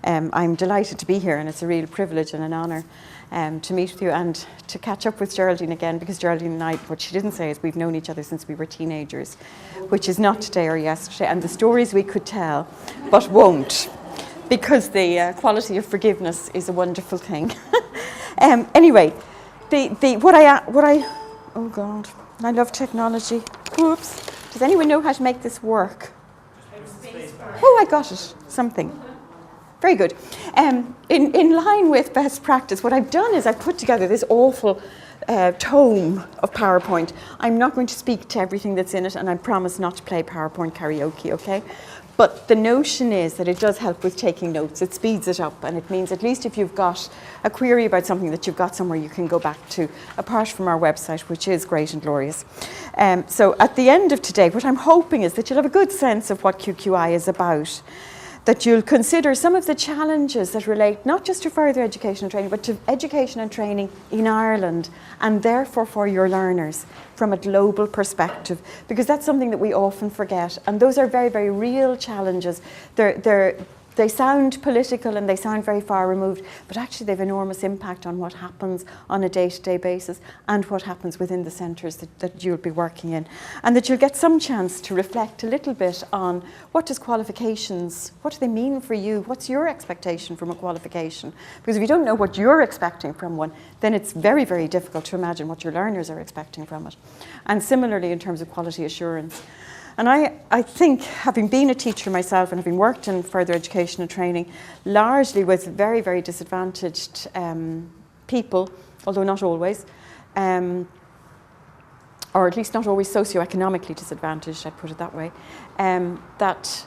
I'm delighted to be here, and it's a real privilege and an honour to meet with you and to catch up with Geraldine again, because Geraldine and I, what she didn't say is we've known each other since we were teenagers, which is not today or yesterday, and the stories we could tell, but won't, because the quality of forgiveness is a wonderful thing. Anyway, oh God, I love technology. Whoops. Does anyone know how to make this work? Oh, I got it. Something. Very good. In line with best practice, what I've done is I've put together this awful tome of PowerPoint. I'm not going to speak to everything that's in it, and I promise not to play PowerPoint karaoke, okay? But the notion is that it does help with taking notes. It speeds it up, and it means at least if you've got a query about something, that you've got somewhere you can go back to, apart from our website, which is great and glorious. So at the end of today, what I'm hoping is that you'll have a good sense of what QQI is about, that you'll consider some of the challenges that relate not just to further education and training, but to education and training in Ireland, and therefore for your learners from a global perspective, because that's something that we often forget. And those are very, very real challenges. They sound political and they sound very far removed, but actually they've enormous impact on what happens on a day-to-day basis and what happens within the centres that you'll be working in. And that you'll get some chance to reflect a little bit on what does qualifications, what do they mean for you? What's your expectation from a qualification? Because if you don't know what you're expecting from one, then it's very, very difficult to imagine what your learners are expecting from it. And similarly in terms of quality assurance. And I think, having been a teacher myself and having worked in further education and training, largely with very, very disadvantaged people, although not always, or at least not always socioeconomically disadvantaged, I'd put it that way, that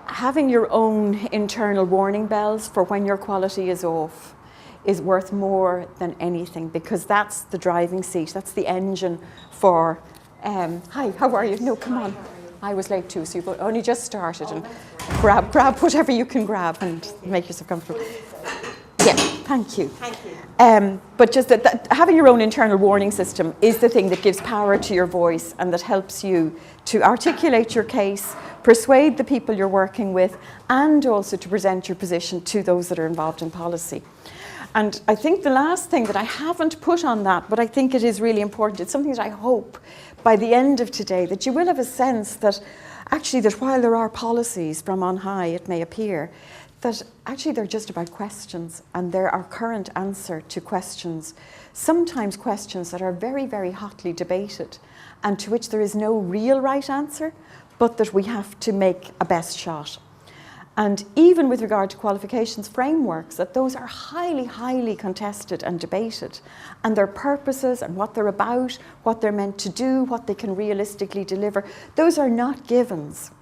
having your own internal warning bells for when your quality is off is worth more than anything, because that's the driving seat, that's the engine for hi, how are you? No, come on. I was late too, so you've only just started, and grab whatever you can grab and make yourself comfortable. Yeah, thank you. Thank you. But just that having your own internal warning system is the thing that gives power to your voice and that helps you to articulate your case, persuade the people you're working with, and also to present your position to those that are involved in policy. And I think the last thing that I haven't put on that, but I think it is really important, it's something that I hope by the end of today that you will have a sense that actually that while there are policies from on high, it may appear, that actually they're just about questions, and they're our current answer to questions, sometimes questions that are very, very hotly debated and to which there is no real right answer, but that we have to make a best shot. And even with regard to qualifications frameworks, that those are highly, highly contested and debated. And their purposes and what they're about, what they're meant to do, what they can realistically deliver, those are not givens.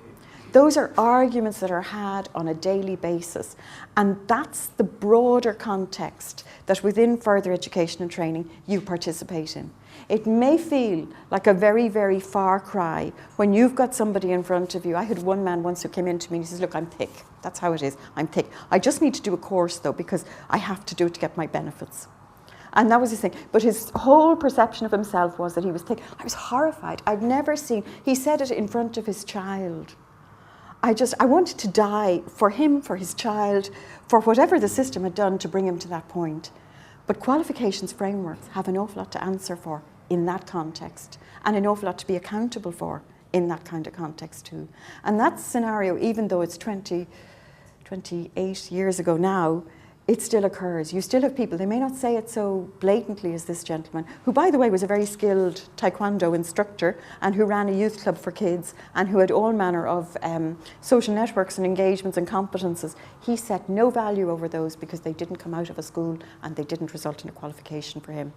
Those are arguments that are had on a daily basis. And that's the broader context that within further education and training you participate in. It may feel like a very, very far cry when you've got somebody in front of you. I had one man once who came in to me and he says, look, I'm thick. That's how it is. I'm thick. I just need to do a course though, because I have to do it to get my benefits. And that was his thing. But his whole perception of himself was that he was thick. I was horrified. I've never seen, he said it in front of his child. I wanted to die for him, for his child, for whatever the system had done to bring him to that point. But qualifications frameworks have an awful lot to answer for in that context, and an awful lot to be accountable for in that kind of context too. And that scenario, even though it's 28 years ago now, it still occurs. You still have people, they may not say it so blatantly as this gentleman, who by the way was a very skilled taekwondo instructor and who ran a youth club for kids and who had all manner of social networks and engagements and competences. He set no value over those because they didn't come out of a school and they didn't result in a qualification for him.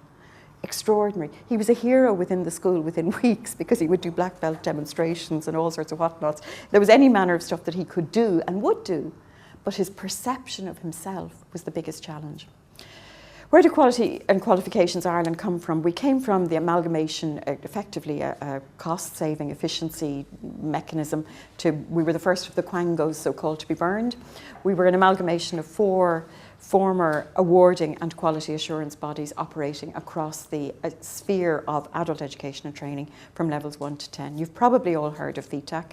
Extraordinary. He was a hero within the school within weeks because he would do black belt demonstrations and all sorts of whatnots. There was any manner of stuff that he could do and would do, but his perception of himself was the biggest challenge. Where do quality and qualifications Ireland come from? We came from the amalgamation, effectively a cost-saving efficiency mechanism. We were the first of the quangos, so-called, to be burned. We were an amalgamation of 4 former awarding and quality assurance bodies operating across the sphere of adult education and training from levels 1 to 10. You've probably all heard of VTAC.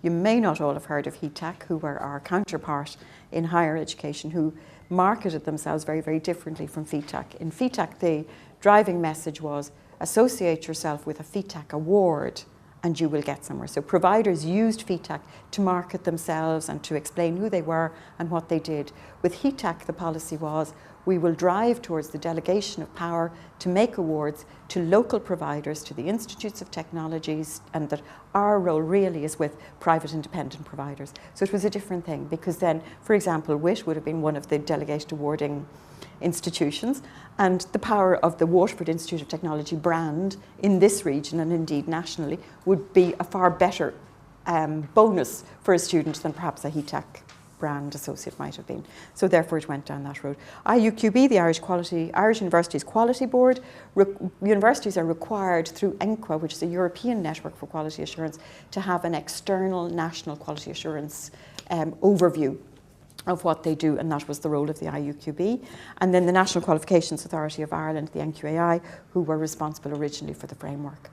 You may not all have heard of HETAC, who were our counterpart in higher education, who marketed themselves very, very differently from FETAC. In FETAC, the driving message was associate yourself with a FETAC award and you will get somewhere. So providers used FETAC to market themselves and to explain who they were and what they did. With HETAC, the policy was we will drive towards the delegation of power to make awards to local providers, to the institutes of technologies, and that our role really is with private independent providers. So it was a different thing, because then, for example, WIT would have been one of the delegated awarding institutions, and the power of the Waterford Institute of Technology brand in this region, and indeed nationally, would be a far better bonus for a student than perhaps a HETAC brand associate might have been. So therefore it went down that road. AQQI, the Irish Universities Quality Board, universities are required through ENQA, which is a European network for quality assurance, to have an external national quality assurance overview of what they do, and that was the role of the IUQB. And then the National Qualifications Authority of Ireland, the NQAI, who were responsible originally for the framework.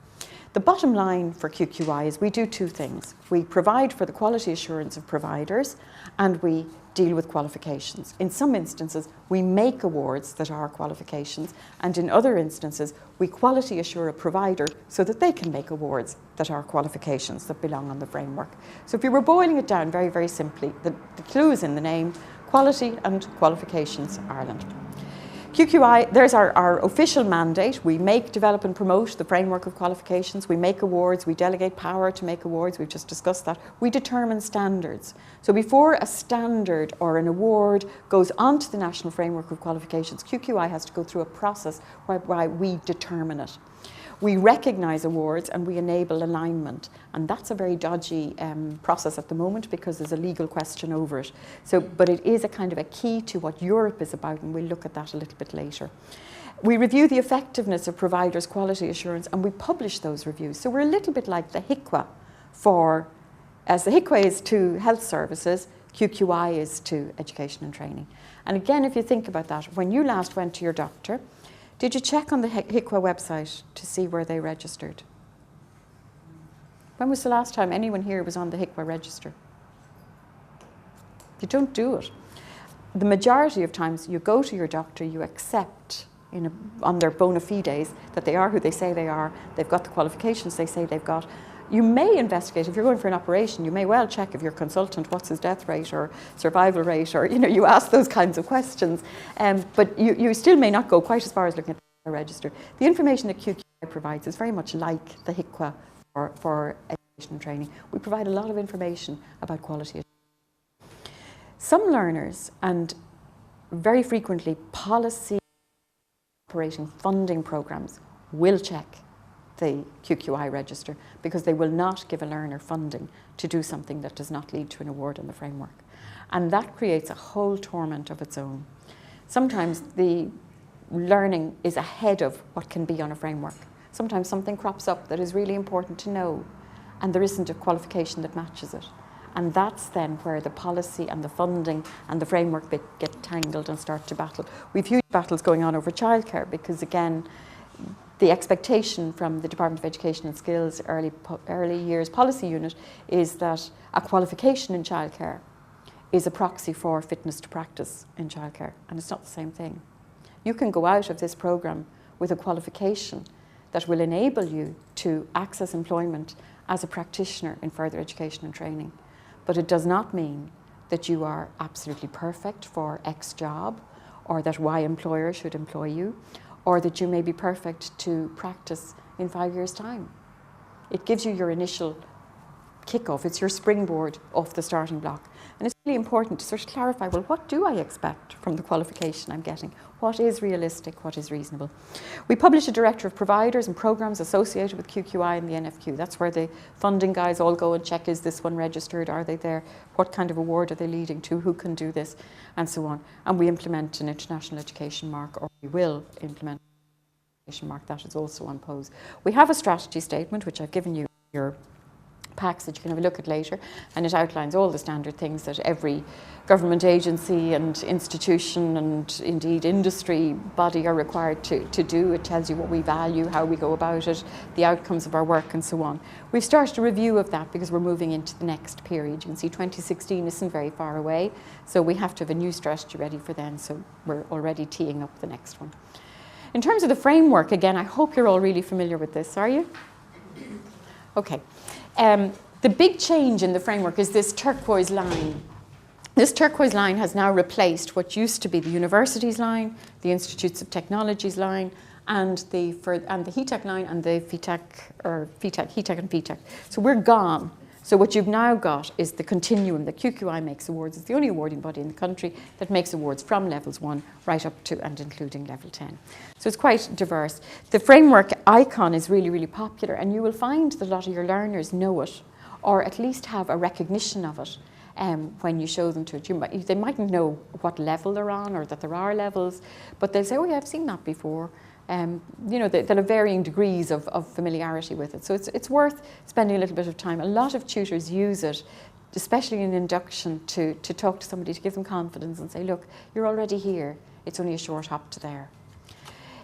The bottom line for QQI is we do two things. We provide for the quality assurance of providers, and we deal with qualifications. In some instances, we make awards that are qualifications, and in other instances, we quality assure a provider so that they can make awards that are qualifications that belong on the framework. So if you were boiling it down very, very simply, the clue is in the name: Quality and Qualifications Ireland. QQI, there's our official mandate. We make, develop and promote the framework of qualifications. We make awards, we delegate power to make awards, we've just discussed that. We determine standards. So before a standard or an award goes onto the National Framework of Qualifications, QQI has to go through a process whereby we determine it. We recognise awards and we enable alignment, and that's a very dodgy process at the moment because there's a legal question over it. So, but it is a kind of a key to what Europe is about, and we'll look at that a little bit later. We review the effectiveness of providers' quality assurance, and we publish those reviews. So we're a little bit like the HIQA as the HIQA is to health services, QQI is to education and training. And again, if you think about that, when you last went to your doctor, did you check on the HIQA website to see where they registered? When was the last time anyone here was on the HIQA register? You don't do it. The majority of times you go to your doctor, you accept on their bona fides that they are who they say they are, they've got the qualifications they say they've got. You may investigate, if you're going for an operation, you may well check if your consultant, what's his death rate or survival rate, or you ask those kinds of questions. But you still may not go quite as far as looking at the register. The information that QQI provides is very much like the HIQA for education and training. We provide a lot of information about quality. Some learners, and very frequently policy operating funding programs, will check the QQI register because they will not give a learner funding to do something that does not lead to an award in the framework. And that creates a whole torment of its own. Sometimes the learning is ahead of what can be on a framework. Sometimes something crops up that is really important to know, and there isn't a qualification that matches it. And that's then where the policy and the funding and the framework bit get tangled and start to battle. We've huge battles going on over childcare because, again, the expectation from the Department of Education and Skills early years policy unit is that a qualification in childcare is a proxy for fitness to practice in childcare, and it's not the same thing. You can go out of this programme with a qualification that will enable you to access employment as a practitioner in further education and training, but it does not mean that you are absolutely perfect for X job, or that Y employer should employ you, or that you may be perfect to practice in 5 years' time. It gives you your initial kick-off. It's your springboard off the starting block. And it's really important to sort of clarify, well, what do I expect from the qualification I'm getting? What is realistic? What is reasonable? We publish a directory of providers and programs associated with QQI and the NFQ. That's where the funding guys all go and check, is this one registered? Are they there? What kind of award are they leading to? Who can do this? And so on. And we implement an international education mark, or we will implement an education mark. That is also on pose. We have a strategy statement, which I've given you your packs that you can have a look at later, and it outlines all the standard things that every government agency and institution and indeed industry body are required to do. It tells you what we value, how we go about it, the outcomes of our work and so on. We've started a review of that because we're moving into the next period. You can see 2016 isn't very far away, so we have to have a new strategy ready for then, so we're already teeing up the next one. In terms of the framework, again, I hope you're all really familiar with this, are you? Okay. The big change in the framework is this turquoise line. This turquoise line has now replaced what used to be the universities line, the Institutes of Technologies line, and the HETEC line and the HETEC and FETEC. So we're gone. So what you've now got is the continuum that QQI makes awards. It's the only awarding body in the country that makes awards from levels 1 right up to and including level 10. So it's quite diverse. The framework icon is really, really popular, and you will find that a lot of your learners know it, or at least have a recognition of it when you show them to it. They mightn't know what level they're on or that there are levels, but they'll say, oh yeah, I've seen that before. You know, they'll have varying degrees of familiarity with it. So it's worth spending a little bit of time. A lot of tutors use it, especially in induction, to talk to somebody, to give them confidence and say, look, you're already here. It's only a short hop to there.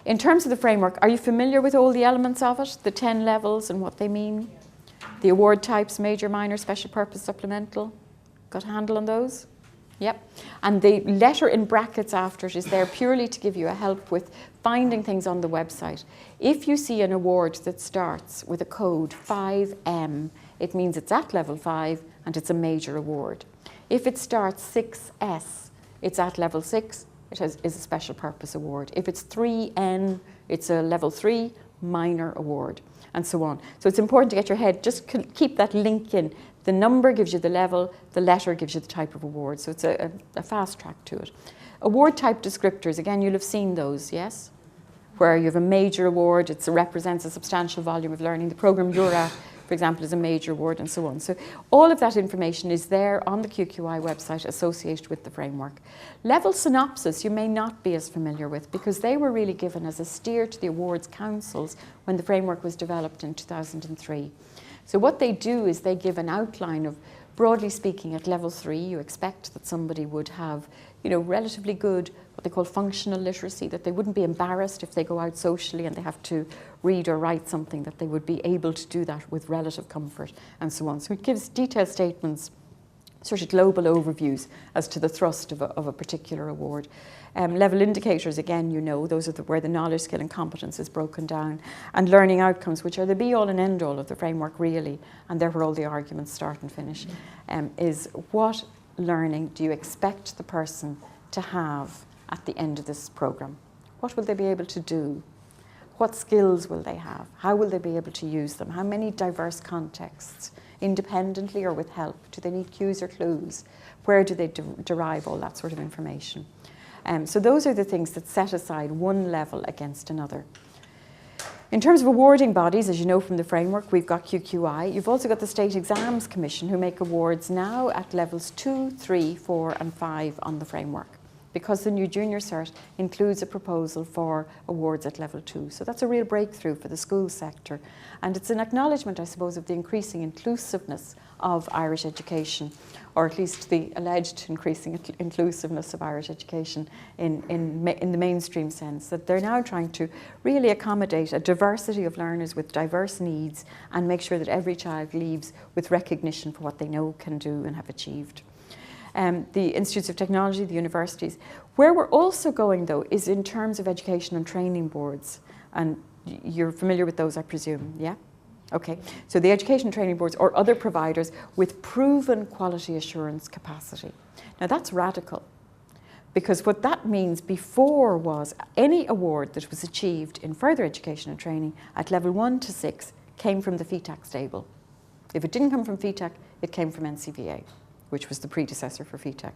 In terms of the framework, are you familiar with all the elements of it, the 10 levels and what they mean? The award types, major, minor, special purpose, supplemental. Got a handle on those? Yep. And the letter in brackets after it is there purely to give you a help with finding things on the website. If you see an award that starts with a code 5M, it means it's at level 5 and it's a major award. If it starts 6S, it's at level 6, it is a special purpose award. If it's 3N, it's a level 3 minor award, and so on. So it's important to get your head, just keep that link in. The number gives you the level, the letter gives you the type of award. So it's a fast track to it. Award type descriptors, again, you'll have seen those, yes? Where you have a major award, it represents a substantial volume of learning. The program you're at, for example, is a major award, and so on. So all of that information is there on the QQI website associated with the framework. Level synopsis you may not be as familiar with, because they were really given as a steer to the awards councils when the framework was developed in 2003. So what they do is they give an outline of, broadly speaking, at level 3, you expect that somebody would have, you know, relatively good, what they call functional literacy, that they wouldn't be embarrassed if they go out socially and they have to read or write something, that they would be able to do that with relative comfort, and so on. So it gives detailed statements, sort of global overviews as to the thrust of a particular award. Level indicators, again, you know, those are where the knowledge, skill and competence is broken down. And learning outcomes, which are the be-all and end-all of the framework, really, and they're where all the arguments start and finish, is what learning do you expect the person to have at the end of this programme? What will they be able to do? What skills will they have? How will they be able to use them? How many diverse contexts, independently or with help? Do they need cues or clues? Where do they derive all that sort of information? So those are the things that set aside one level against another. In terms of awarding bodies, as you know from the framework, we've got QQI. You've also got the State Exams Commission, who make awards now at levels 2, 3, 4 and 5 on the framework, because the new junior cert includes a proposal for awards at level 2. So that's a real breakthrough for the school sector. And it's an acknowledgement, I suppose, of the increasing inclusiveness of Irish education, or at least the alleged increasing inclusiveness of Irish education in the mainstream sense, that they're now trying to really accommodate a diversity of learners with diverse needs and make sure that every child leaves with recognition for what they know, can do and have achieved. The Institutes of Technology, the universities. Where we're also going, though, is in terms of education and training boards. And you're familiar with those, I presume, yeah? Okay, so the education and training boards or other providers with proven quality assurance capacity. Now that's radical, because what that means before was any award that was achieved in further education and training at level 1 to 6 came from the FETAC stable. If it didn't come from FETAC, it came from NCVA, which was the predecessor for FETAC.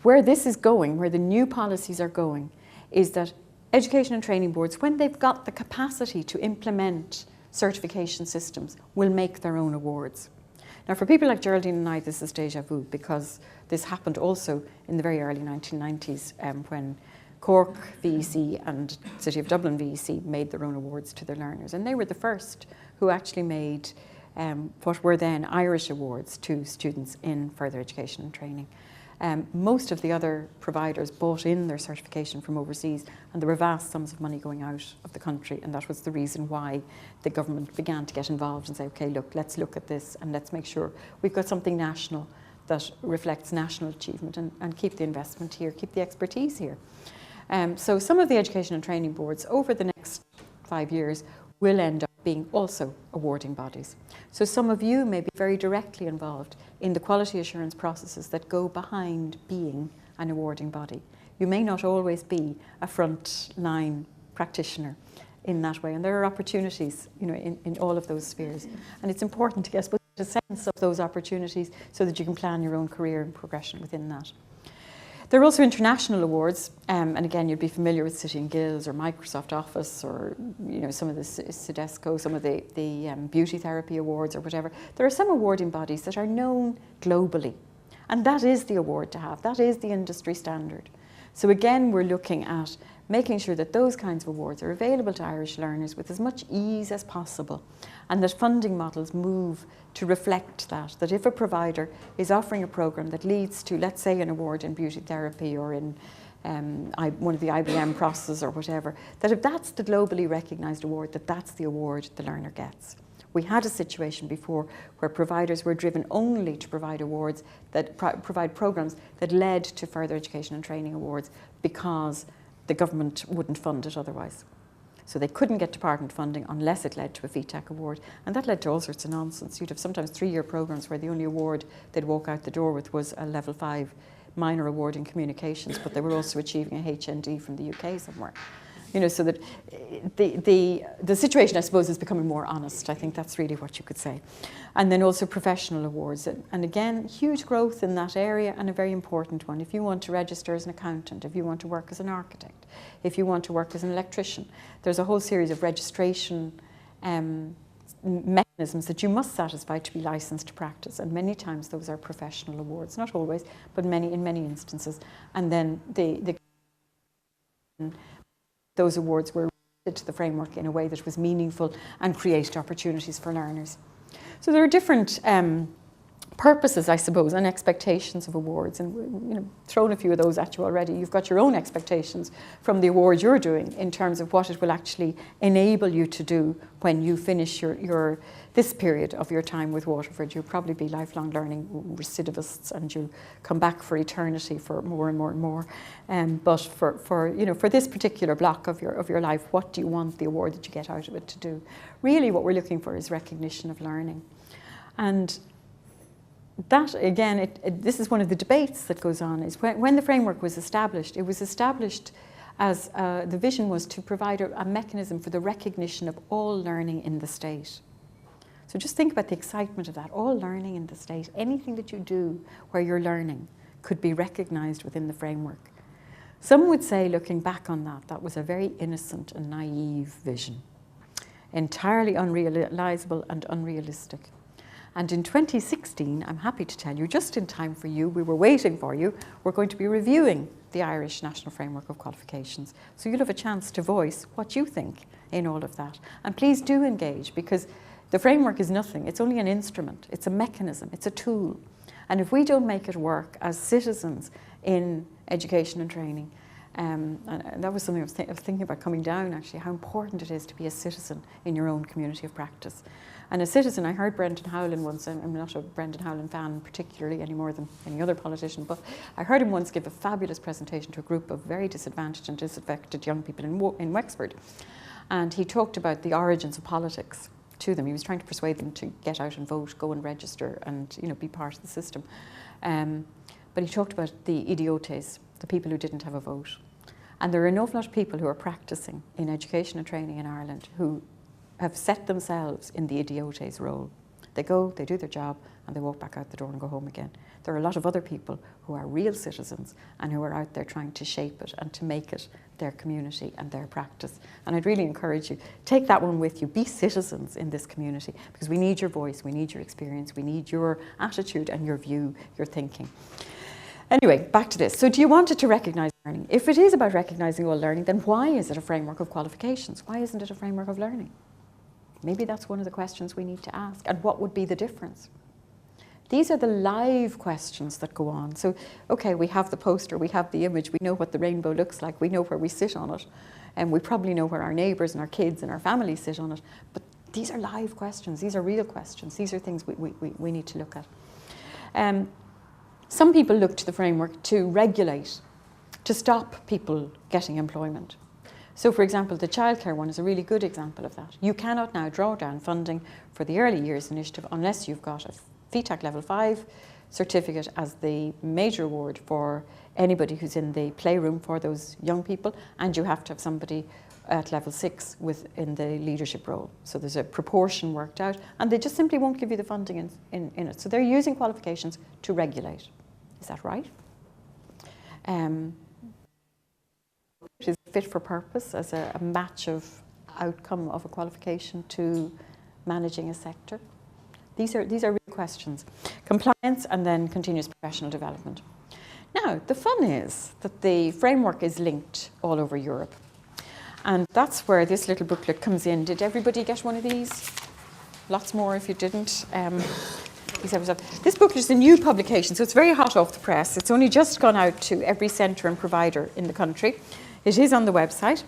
Where this is going, where the new policies are going, is that education and training boards, when they've got the capacity to implement certification systems, will make their own awards. Now, for people like Geraldine and I, this is déjà vu, because this happened also in the very early 1990s when Cork VEC and City of Dublin VEC made their own awards to their learners, and they were the first who actually made what were then Irish awards to students in further education and training. Most of the other providers bought in their certification from overseas, and there were vast sums of money going out of the country, and that was the reason why the government began to get involved and say, okay, look, let's look at this and let's make sure we've got something national that reflects national achievement, and keep the investment here, keep the expertise here. So some of the education and training boards over the next 5 years will end up being also awarding bodies. So some of you may be very directly involved in the quality assurance processes that go behind being an awarding body. You may not always be a front-line practitioner in that way, and there are opportunities, in all of those spheres. And it's important to get a sense of those opportunities so that you can plan your own career and progression within that. There are also international awards, and again, you'd be familiar with City and Guilds or Microsoft Office, or some of the Sodesco, some of the beauty therapy awards or whatever. There are some awarding bodies that are known globally, and that is the award to have. That is the industry standard. So again, we're looking at making sure that those kinds of awards are available to Irish learners with as much ease as possible, and that funding models move to reflect that if a provider is offering a programme that leads to, let's say, an award in beauty therapy or in one of the IBM processes or whatever, that if that's the globally recognised award, that's the award the learner gets. We had a situation before where providers were driven only to provide awards that provide programmes that led to further education and training awards because the government wouldn't fund it otherwise. So they couldn't get department funding unless it led to a FETAC award, and that led to all sorts of nonsense. You'd have sometimes 3-year programmes where the only award they'd walk out the door with was a level 5 minor award in communications, but they were also achieving a HND from the UK somewhere. So that the situation, I suppose, is becoming more honest. I think that's really what you could say. And then also professional awards. And again, huge growth in that area, and a very important one. If you want to register as an accountant, if you want to work as an architect, if you want to work as an electrician, there's a whole series of registration mechanisms that you must satisfy to be licensed to practice. And many times those are professional awards. Not always, but in many instances. And then those awards were related to the framework in a way that was meaningful and created opportunities for learners. So there are different purposes, I suppose, and expectations of awards, and thrown a few of those at you already. You've got your own expectations from the award you're doing in terms of what it will actually enable you to do when you finish this period of your time with Waterford. You'll probably be lifelong learning recidivists, and you'll come back for eternity for more and more and more. But for this particular block of your life, what do you want the award that you get out of it to do? Really, what we're looking for is recognition of learning, and that, again, this is one of the debates that goes on, is when the framework was established, it was established as the vision was to provide a mechanism for the recognition of all learning in the state. So just think about the excitement of that, all learning in the state. Anything that you do where you're learning could be recognised within the framework. Some would say, looking back on that was a very innocent and naive vision, entirely unrealisable and unrealistic. And in 2016, I'm happy to tell you, just in time for you, we were waiting for you, we're going to be reviewing the Irish National Framework of Qualifications. So you'll have a chance to voice what you think in all of that. And please do engage, because the framework is nothing. It's only an instrument. It's a mechanism. It's a tool. And if we don't make it work as citizens in education and training, and that was something I was thinking about coming down, actually, how important it is to be a citizen in your own community of practice. And a citizen, I heard Brendan Howlin once, I'm not a Brendan Howlin fan particularly any more than any other politician, but I heard him once give a fabulous presentation to a group of very disadvantaged and disaffected young people in Wexford. And he talked about the origins of politics to them. He was trying to persuade them to get out and vote, go and register, and be part of the system. But he talked about the idiotes, the people who didn't have a vote. And there are an awful lot of people who are practicing in education and training in Ireland who have set themselves in the idiotes role. They go, they do their job, and they walk back out the door and go home again. There are a lot of other people who are real citizens and who are out there trying to shape it and to make it their community and their practice. And I'd really encourage you, take that one with you. Be citizens in this community, because we need your voice, we need your experience, we need your attitude and your view, your thinking. Anyway, back to this. So do you want it to recognise learning? If it is about recognising all learning, then why is it a framework of qualifications? Why isn't it a framework of learning? Maybe that's one of the questions we need to ask. And what would be the difference? These are the live questions that go on. So, okay, we have the poster, we have the image, we know what the rainbow looks like, we know where we sit on it, and we probably know where our neighbours and our kids and our families sit on it. But these are live questions, these are real questions, these are things we need to look at. Some people look to the framework to regulate, to stop people getting employment. So, for example, the childcare one is a really good example of that. You cannot now draw down funding for the Early Years Initiative unless you've got a FETAC Level 5 certificate as the major award for anybody who's in the playroom for those young people, and you have to have somebody at Level 6 in the leadership role. So there's a proportion worked out, and they just simply won't give you the funding in it. So they're using qualifications to regulate. Is that right? It is fit for purpose as a match of outcome of a qualification to managing a sector. These are real questions. Compliance and then continuous professional development. Now, the fun is that the framework is linked all over Europe. And that's where this little booklet comes in. Did everybody get one of these? Lots more if you didn't. This booklet is a new publication, so it's very hot off the press. It's only just gone out to every centre and provider in the country. It is on the website.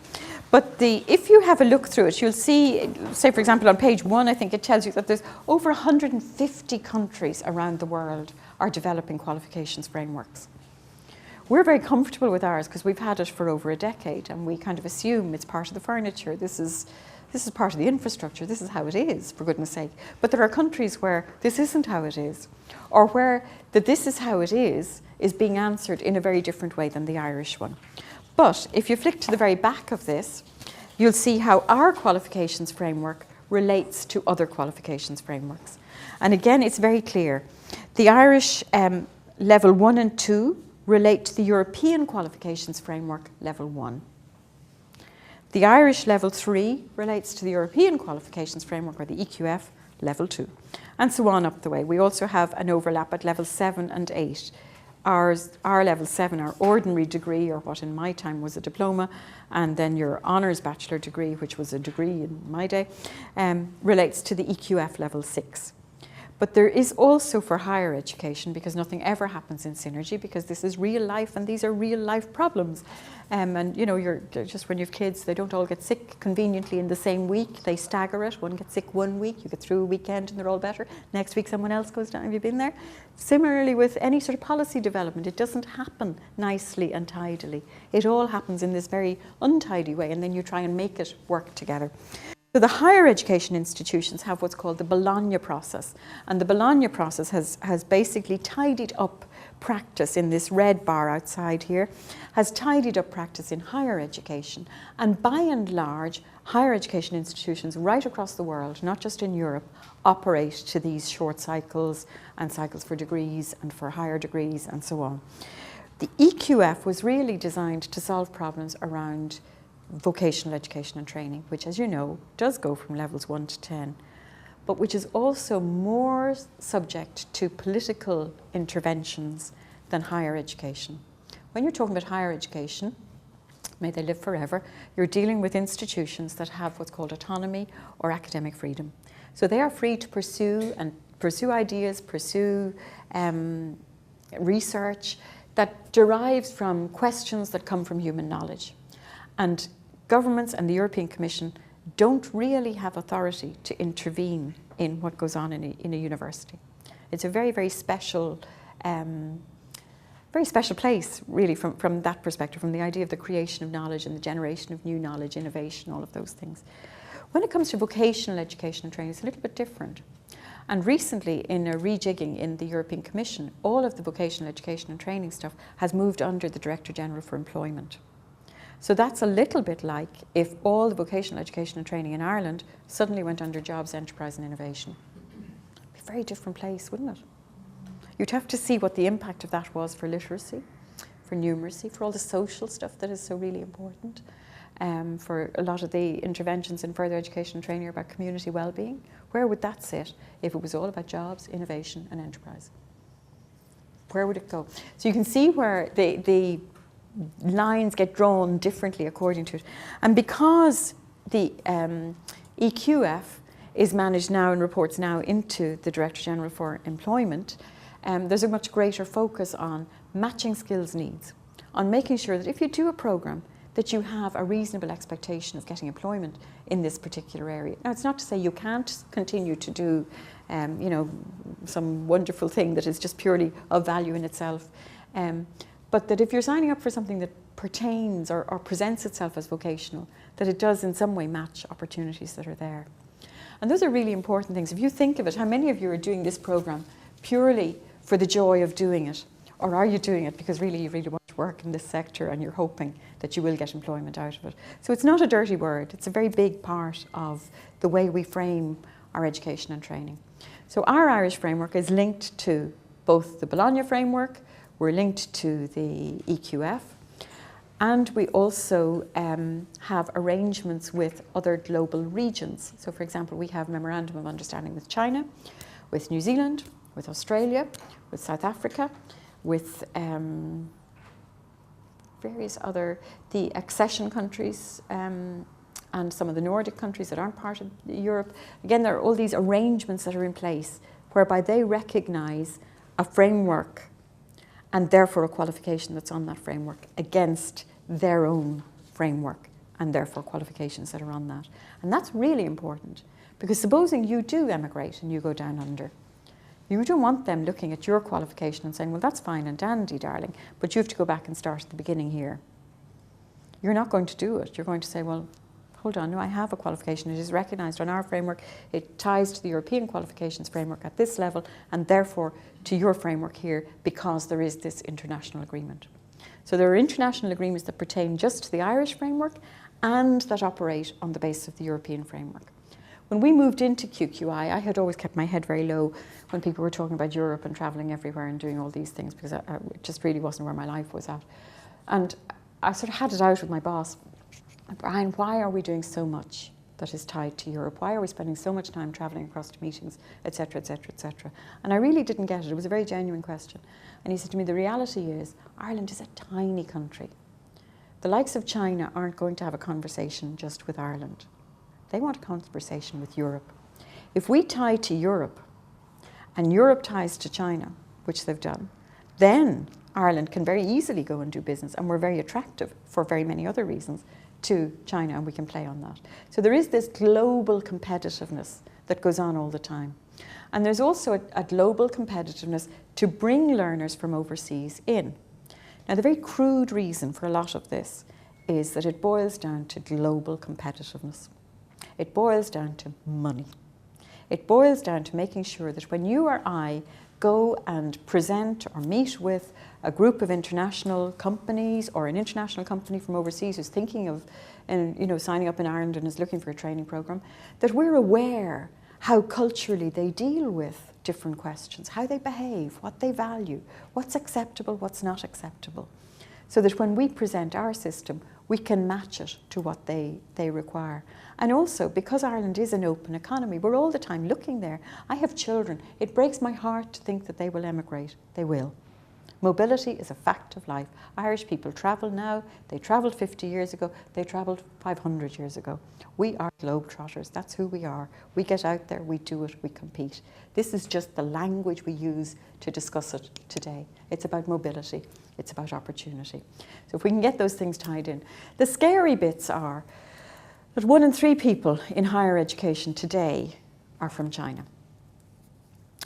But if you have a look through it, you'll see, say for example on page 1, I think it tells you that there's over 150 countries around the world are developing qualifications frameworks. We're very comfortable with ours because we've had it for over a decade, and we kind of assume it's part of the furniture. This is part of the infrastructure. This is how it is, for goodness sake. But there are countries where this isn't how it is, or where this is how it is being answered in a very different way than the Irish one. But if you flick to the very back of this, you'll see how our qualifications framework relates to other qualifications frameworks. And again, it's very clear. The Irish Level 1 and 2 relate to the European Qualifications Framework Level 1. The Irish Level 3 relates to the European Qualifications Framework, or the EQF, Level 2, and so on up the way. We also have an overlap at Level 7 and 8. Our Level 7, our ordinary degree, or what in my time was a diploma, and then your honours bachelor degree, which was a degree in my day, relates to the EQF Level 6. But there is also for higher education, because nothing ever happens in synergy, because this is real life and these are real life problems. And you know, just when you have kids, they don't all get sick conveniently in the same week. They stagger it. One gets sick one week, you get through a weekend and they're all better. Next week someone else goes down. Have you been there? Similarly with any sort of policy development, it doesn't happen nicely and tidily. It all happens in this very untidy way, and then you try and make it work together. So the higher education institutions have what's called the Bologna process, and the Bologna process has basically tidied up practice in this red bar outside here, has tidied up practice in higher education, and by and large, higher education institutions right across the world, not just in Europe, operate to these short cycles and cycles for degrees and for higher degrees and so on. The EQF was really designed to solve problems around vocational education and training, which, as you know, does go from levels 1 to 10, but which is also more subject to political interventions than higher education. When you're talking about higher education, may they live forever, you're dealing with institutions that have what's called autonomy or academic freedom. So they are free to pursue ideas, pursue research that derives from questions that come from human knowledge. And governments and the European Commission don't really have authority to intervene in what goes on in a university. It's a very, very special place, really, from that perspective, from the idea of the creation of knowledge and the generation of new knowledge, innovation, all of those things. When it comes to vocational education and training, it's a little bit different. And recently, in a rejigging in the European Commission, all of the vocational education and training stuff has moved under the Director General for Employment. So that's a little bit like if all the vocational education and training in Ireland suddenly went under Jobs, Enterprise and Innovation. It'd be a very different place, wouldn't it? You'd have to see what the impact of that was for literacy, for numeracy, for all the social stuff that is so really important, for a lot of the interventions in further education and training about community well-being. Where would that sit if it was all about jobs, innovation and enterprise? where would it go? So you can see where the lines get drawn differently according to it. And because the EQF is managed now and reports now into the Director General for Employment, there's a much greater focus on matching skills needs, on making sure that if you do a programme, that you have a reasonable expectation of getting employment in this particular area. Now, it's not to say you can't continue to do, you know, some wonderful thing that is just purely of value in itself, but that if you're signing up for something that pertains or presents itself as vocational, that it does in some way match opportunities that are there. And those are really important things. If you think of it, how many of you are doing this programme purely for the joy of doing it? Or are you doing it because really you really want to work in this sector and you're hoping that you will get employment out of it? So it's not a dirty word. It's a very big part of the way we frame our education and training. So our Irish framework is linked to both the Bologna framework, we're linked to the EQF, and we also have arrangements with other global regions. So for example, we have Memorandum of Understanding with China, with New Zealand, with Australia, with South Africa, with various other, the accession countries and some of the Nordic countries that aren't part of Europe. Again, there are all these arrangements that are in place whereby they recognise a framework and therefore a qualification that's on that framework against their own framework and therefore qualifications that are on that. And that's really important, because supposing you do emigrate and you go down under, you don't want them looking at your qualification and saying, well, that's fine and dandy, darling, but you have to go back and start at the beginning here. You're not going to do it. You're going to say, well, hold on, no, I have a qualification. It is recognised on our framework. It ties to the European qualifications framework at this level and therefore to your framework here because there is this international agreement. So there are international agreements that pertain just to the Irish framework and that operate on the basis of the European framework. When we moved into QQI, I had always kept my head very low when people were talking about Europe and travelling everywhere and doing all these things, because it just really wasn't where my life was at. And I sort of had it out with my boss. Brian, why are we doing so much that is tied to Europe? Why are we spending so much time travelling across to meetings, etc., etc., etc.? And I really didn't get it. It was a very genuine question. And he said to me, the reality is Ireland is a tiny country. The likes of China aren't going to have a conversation just with Ireland. They want a conversation with Europe. If we tie to Europe and Europe ties to China, which they've done, then Ireland can very easily go and do business, and we're very attractive for very many other reasons to China, and we can play on that. So there is this global competitiveness that goes on all the time. And there's also a global competitiveness to bring learners from overseas in. Now, the very crude reason for a lot of this is that it boils down to global competitiveness. It boils down to money. It boils down to making sure that when you or I go and present or meet with a group of international companies or an international company from overseas who's thinking of signing up in Ireland and is looking for a training programme, that we're aware how culturally they deal with different questions, how they behave, what they value, what's acceptable, what's not acceptable. So that when we present our system, we can match it to what they require. And also, because Ireland is an open economy, we're all the time looking there. I have children. It breaks my heart to think that they will emigrate. They will. Mobility is a fact of life. Irish people travel now. They travelled 50 years ago. They travelled 500 years ago. We are globetrotters. That's who we are. We get out there, we do it, we compete. This is just the language we use to discuss it today. It's about mobility. It's about opportunity. So if we can get those things tied in. The scary bits are that 1 in 3 people in higher education today are from China.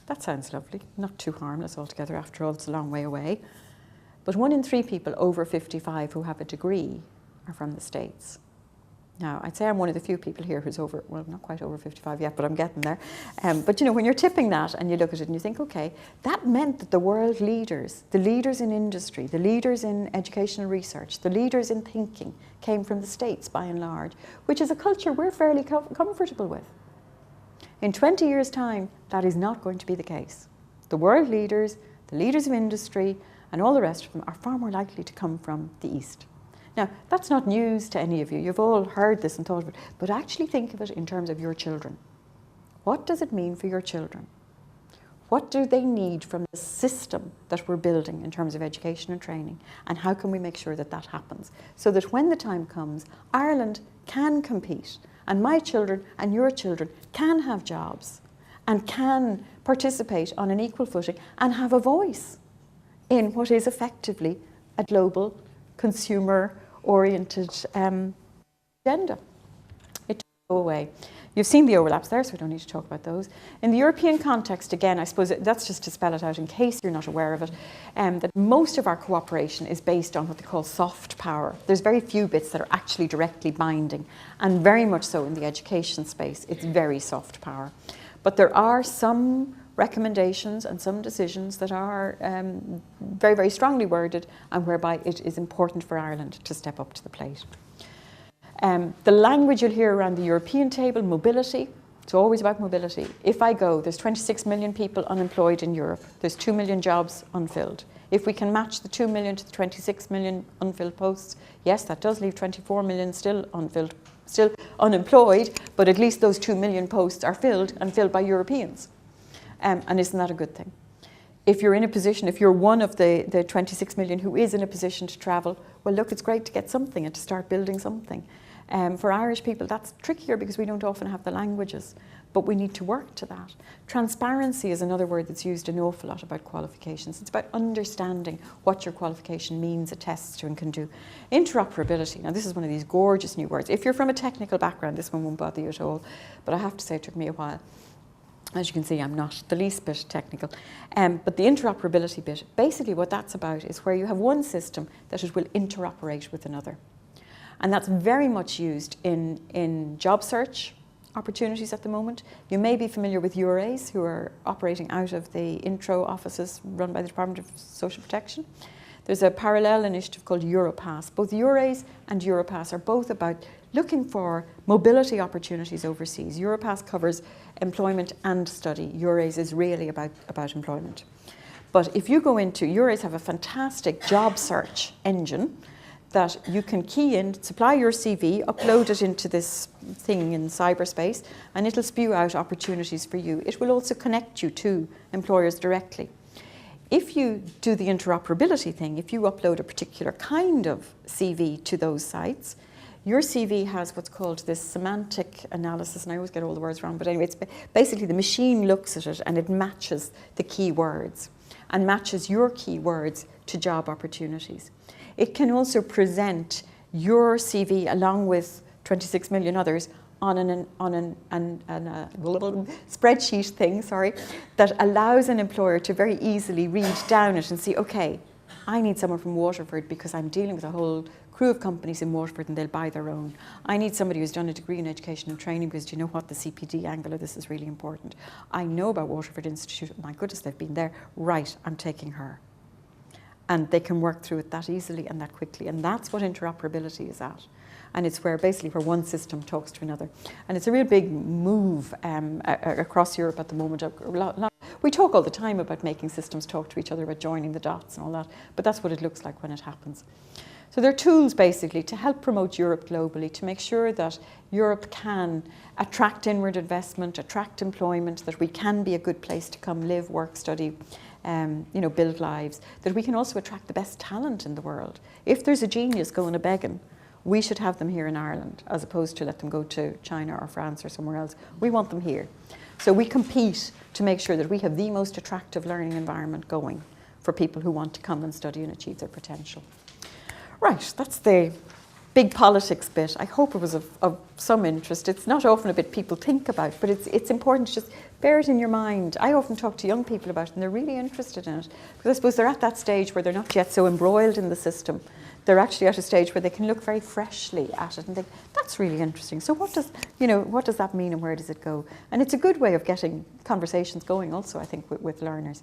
That sounds lovely, not too harmless altogether, after all, it's a long way away. But 1 in 3 people over 55 who have a degree are from the States. Now, I'd say I'm one of the few people here who's over, well, not quite over 55 yet, but I'm getting there. But when you're tipping that and you look at it and you think, okay, that meant that the world leaders, the leaders in industry, the leaders in educational research, the leaders in thinking came from the States by and large, which is a culture we're fairly comfortable with. In 20 years' time, that is not going to be the case. The world leaders, the leaders of industry, and all the rest of them are far more likely to come from the East. Now, that's not news to any of you. You've all heard this and thought of it, but actually think of it in terms of your children. What does it mean for your children? What do they need from the system that we're building in terms of education and training? And how can we make sure that that happens? So that when the time comes, Ireland can compete, and my children and your children can have jobs and can participate on an equal footing and have a voice in what is effectively a global, consumer-oriented agenda. It doesn't go away. You've seen the overlaps there, so we don't need to talk about those. In the European context, again, I suppose that's just to spell it out in case you're not aware of it, that most of our cooperation is based on what they call soft power. There's very few bits that are actually directly binding, and very much so in the education space, it's very soft power. But there are some recommendations and some decisions that are very, very strongly worded, and whereby it is important for Ireland to step up to the plate. The language you'll hear around the European table, mobility, it's always about mobility. If I go, there's 26 million people unemployed in Europe. There's 2 million jobs unfilled. If we can match the 2 million to the 26 million unfilled posts, yes, that does leave 24 million still unfilled, still unemployed, but at least those 2 million posts are filled and filled by Europeans. And isn't that a good thing? If you're in a position, if you're one of the 26 million who is in a position to travel, well, look, it's great to get something and to start building something. For Irish people, that's trickier because we don't often have the languages, but we need to work to that. Transparency is another word that's used an awful lot about qualifications. It's about understanding what your qualification means, attests to, and can do. Interoperability. Now, this is one of these gorgeous new words. If you're from a technical background, this one won't bother you at all, but I have to say it took me a while. As you can see, I'm not the least bit technical. But the interoperability bit, basically what that's about is where you have one system that it will interoperate with another. And that's very much used in job search opportunities at the moment. You may be familiar with URAs, who are operating out of the intro offices run by the Department of Social Protection. There's a parallel initiative called Europass. Both URAs and Europass are both about looking for mobility opportunities overseas. Europass covers employment and study. URAs is really about employment. But if you go into, URAs have a fantastic job search engine that you can key in, supply your CV, upload it into this thing in cyberspace, and it'll spew out opportunities for you. It will also connect you to employers directly. If you do the interoperability thing, if you upload a particular kind of CV to those sites, your CV has what's called this semantic analysis, and I always get all the words wrong, but anyway, it's basically the machine looks at it and it matches the keywords and matches your keywords to job opportunities. It can also present your CV along with 26 million others on a spreadsheet thing, that allows an employer to very easily read down it and see, okay, I need someone from Waterford because I'm dealing with a whole crew of companies in Waterford and they'll buy their own. I need somebody who's done a degree in education and training because do you know what, the CPD angle of this is really important. I know about Waterford Institute, my goodness, they've been there. Right, I'm taking her. And they can work through it that easily and that quickly. And that's what interoperability is at. And it's where basically where one system talks to another. And it's a real big move across Europe at the moment. We talk all the time about making systems talk to each other, about joining the dots and all that, but that's what it looks like when it happens. So there are tools basically to help promote Europe globally, to make sure that Europe can attract inward investment, attract employment, that we can be a good place to come live, work, study, build lives, that we can also attract the best talent in the world. If there's a genius going a begging, we should have them here in Ireland, as opposed to let them go to China or France or somewhere else. We want them here. So we compete to make sure that we have the most attractive learning environment going for people who want to come and study and achieve their potential. Right, that's the big politics bit. I hope it was of some interest. It's not often a bit people think about, but it's important to just bear it in your mind. I often talk to young people about it and they're really interested in it, because I suppose they're at that stage where they're not yet so embroiled in the system. They're actually at a stage where they can look very freshly at it and think, that's really interesting. So what does that mean and where does it go? And it's a good way of getting conversations going also, I think, with learners.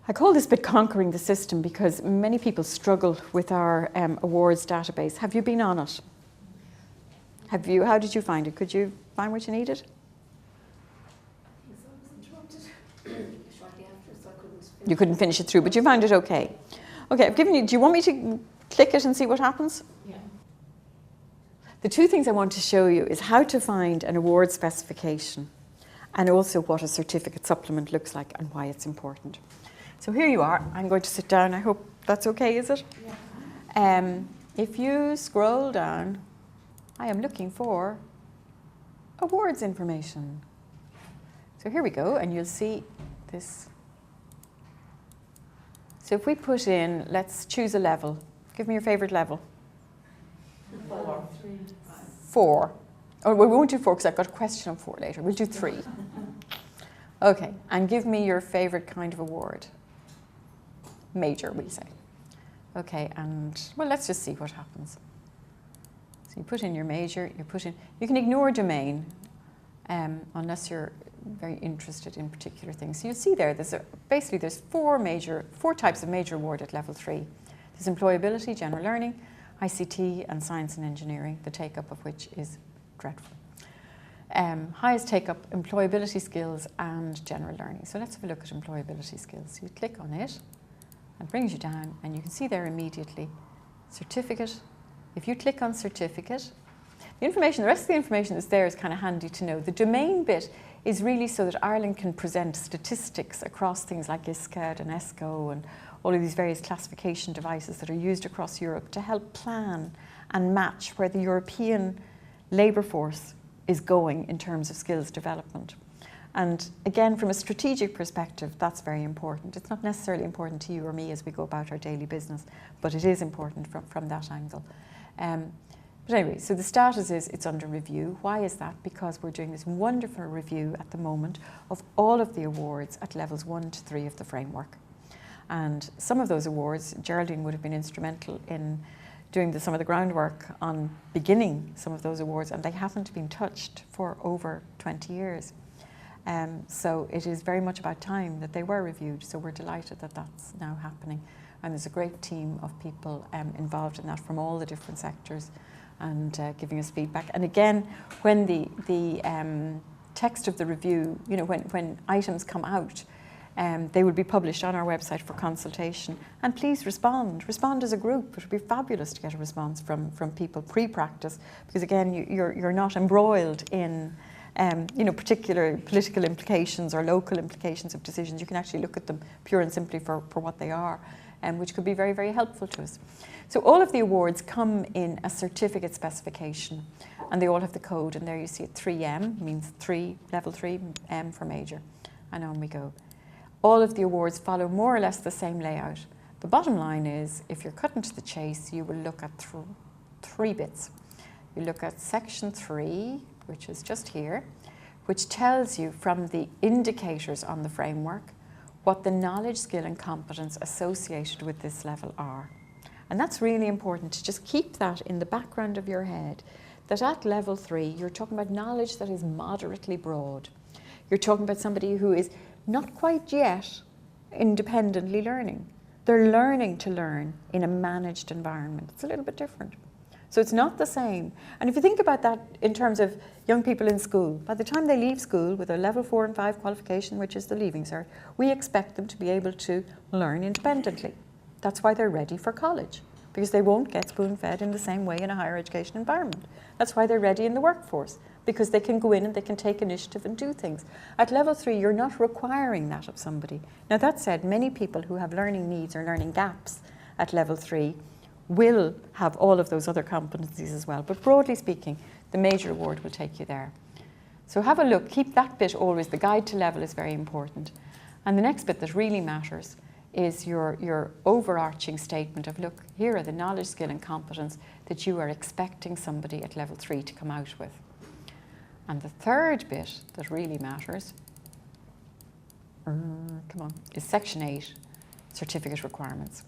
I call this bit conquering the system because many people struggle with our awards database. Have you been on it? Have you? How did you find it? Could you find what you needed? I was interrupted shortly after, so I couldn't finish. You couldn't finish it through, but you found it okay. Okay, I've given you, do you want me to click it and see what happens? Yeah. The two things I want to show you is how to find an award specification and also what a certificate supplement looks like and why it's important. So here you are. I'm going to sit down. I hope that's okay, is it? Yeah. If you scroll down, I am looking for awards information. So here we go, and you'll see this. So if we put in, let's choose a level. Give me your favourite level. 4. 4. Oh, we won't do 4 because I've got a question on 4 later. We'll do 3. Okay, and give me your favourite kind of award. Major, we'll say. Okay, and well, let's just see what happens. So you put in your major, you can ignore domain unless you're very interested in particular things. So you see there, basically there's 4 types of major award at level 3. There's employability, general learning, ICT, and science and engineering, the take-up of which is dreadful. Highest take-up, employability skills and general learning. So let's have a look at employability skills. So you click on it, and it brings you down, and you can see there immediately, certificate. If you click on certificate, the rest of the information that's there is kind of handy to know. The domain bit is really so that Ireland can present statistics across things like ISCAD and ESCO and all of these various classification devices that are used across Europe to help plan and match where the European labour force is going in terms of skills development. And again, from a strategic perspective, that's very important. It's not necessarily important to you or me as we go about our daily business, but it is important from that angle. But anyway, so the status is it's under review. Why is that? Because we're doing this wonderful review at the moment of all of the awards at levels 1 to 3 of the framework. And some of those awards, Geraldine would have been instrumental in doing some of the groundwork on beginning some of those awards, and they haven't been touched for over 20 years. So it is very much about time that they were reviewed, so we're delighted that that's now happening. And there's a great team of people involved in that from all the different sectors and giving us feedback. And again, when the text of the review, when items come out, they will be published on our website for consultation. And please respond. Respond as a group. It would be fabulous to get a response from people pre-practice, because again, you're not embroiled in particular political implications or local implications of decisions. You can actually look at them pure and simply for what they are, which could be very, very helpful to us. So all of the awards come in a certificate specification, and they all have the code, and there you see it 3M, means 3, level 3, M for major, and on we go. All of the awards follow more or less the same layout. The bottom line is, if you're cutting to the chase, you will look at 3 bits. You look at section 3, which is just here, which tells you from the indicators on the framework what the knowledge, skill and competence associated with this level are. And that's really important to just keep that in the background of your head, that at level 3, you're talking about knowledge that is moderately broad. You're talking about somebody who is not quite yet independently learning. They're learning to learn in a managed environment. It's a little bit different. So it's not the same. And if you think about that in terms of young people in school, by the time they leave school with a level 4 and 5 qualification, which is the Leaving Cert, we expect them to be able to learn independently. That's why they're ready for college, because they won't get spoon-fed in the same way in a higher education environment. That's why they're ready in the workforce, because they can go in and they can take initiative and do things. At level 3, you're not requiring that of somebody. Now that said, many people who have learning needs or learning gaps at level 3 will have all of those other competencies as well. But broadly speaking, the major award will take you there. So have a look, keep that bit always, the guide to level is very important. And the next bit that really matters is your overarching statement of, look, here are the knowledge, skill and competence that you are expecting somebody at level 3 to come out with. And the third bit that really matters, is section 8, certificate requirements.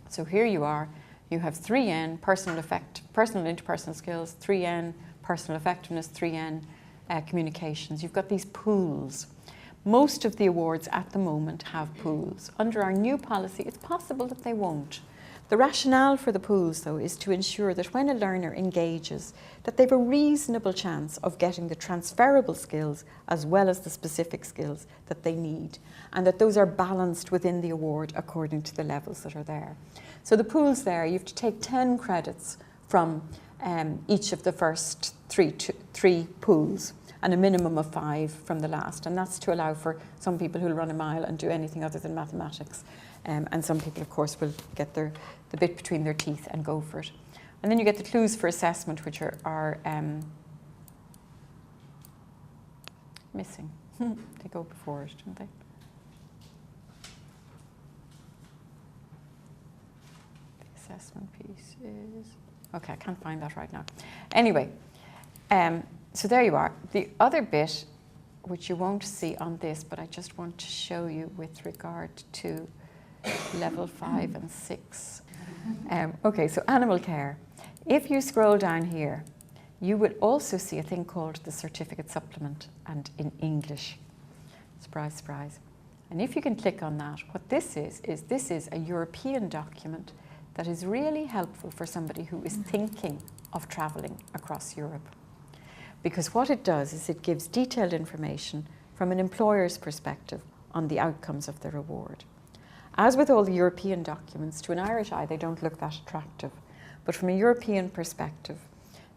So here you are, you have 3N, personal interpersonal skills, 3N, personal effectiveness, 3N, communications. You've got these pools. Most of the awards at the moment have pools. Under our new policy, it's possible that they won't. The rationale for the pools, though, is to ensure that when a learner engages, that they have a reasonable chance of getting the transferable skills as well as the specific skills that they need, and that those are balanced within the award according to the levels that are there. So the pools there, you have to take 10 credits from each of the first three pools. and a minimum of 5 from the last. And that's to allow for some people who'll run a mile and do anything other than mathematics. And some people, of course, will get the bit between their teeth and go for it. And then you get the clues for assessment, which are missing. They go before it, don't they? The assessment piece is... Okay, I can't find that right now. Anyway, so there you are. The other bit, which you won't see on this, but I just want to show you with regard to level 5 and 6. Okay, so animal care. If you scroll down here, you will also see a thing called the certificate supplement, and in English. Surprise, surprise. And if you can click on that, what this is this is a European document that is really helpful for somebody who is thinking of travelling across Europe. Because what it does is it gives detailed information from an employer's perspective on the outcomes of the reward. As with all the European documents, to an Irish eye, they don't look that attractive. But from a European perspective,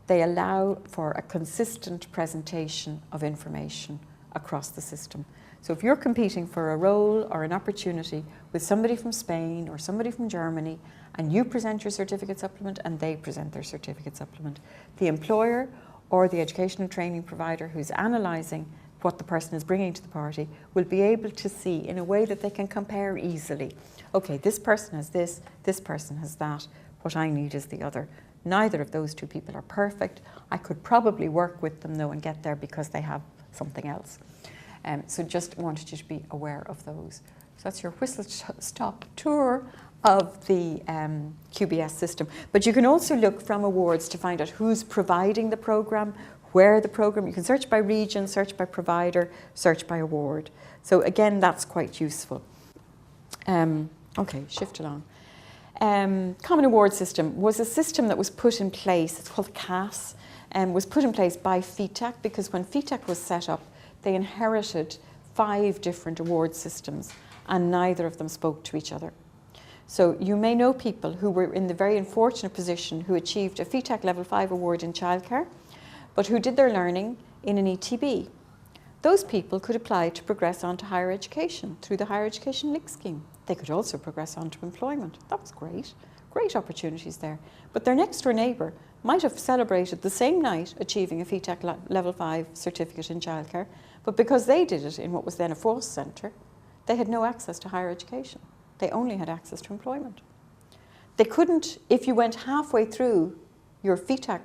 they allow for a consistent presentation of information across the system. So if you're competing for a role or an opportunity with somebody from Spain or somebody from Germany, and you present your certificate supplement and they present their certificate supplement, the employer or the education and training provider who's analysing what the person is bringing to the party will be able to see in a way that they can compare easily. Okay, this person has this person has that, what I need is the other. Neither of those two people are perfect. I could probably work with them though and get there because they have something else. So just wanted you to be aware of those. So that's your whistle-stop tour of the QBS system. But you can also look from awards to find out who's providing the programme, where the programme, you can search by region, search by provider, search by award. So again, that's quite useful. Okay, shift along. Common Award System was a system that was put in place, it's called CAS, was put in place by FETAC, because when FETAC was set up, they inherited 5 different award systems and neither of them spoke to each other. So you may know people who were in the very unfortunate position who achieved a FETAC Level 5 award in childcare, but who did their learning in an ETB. Those people could apply to progress on to higher education through the Higher Education Link Scheme. They could also progress on to employment. That was great. Great opportunities there. But their next door neighbour might have celebrated the same night achieving a FETAC Level 5 certificate in childcare, but because they did it in what was then a force centre, they had no access to higher education. They only had access to employment. They couldn't, if you went halfway through your FETAC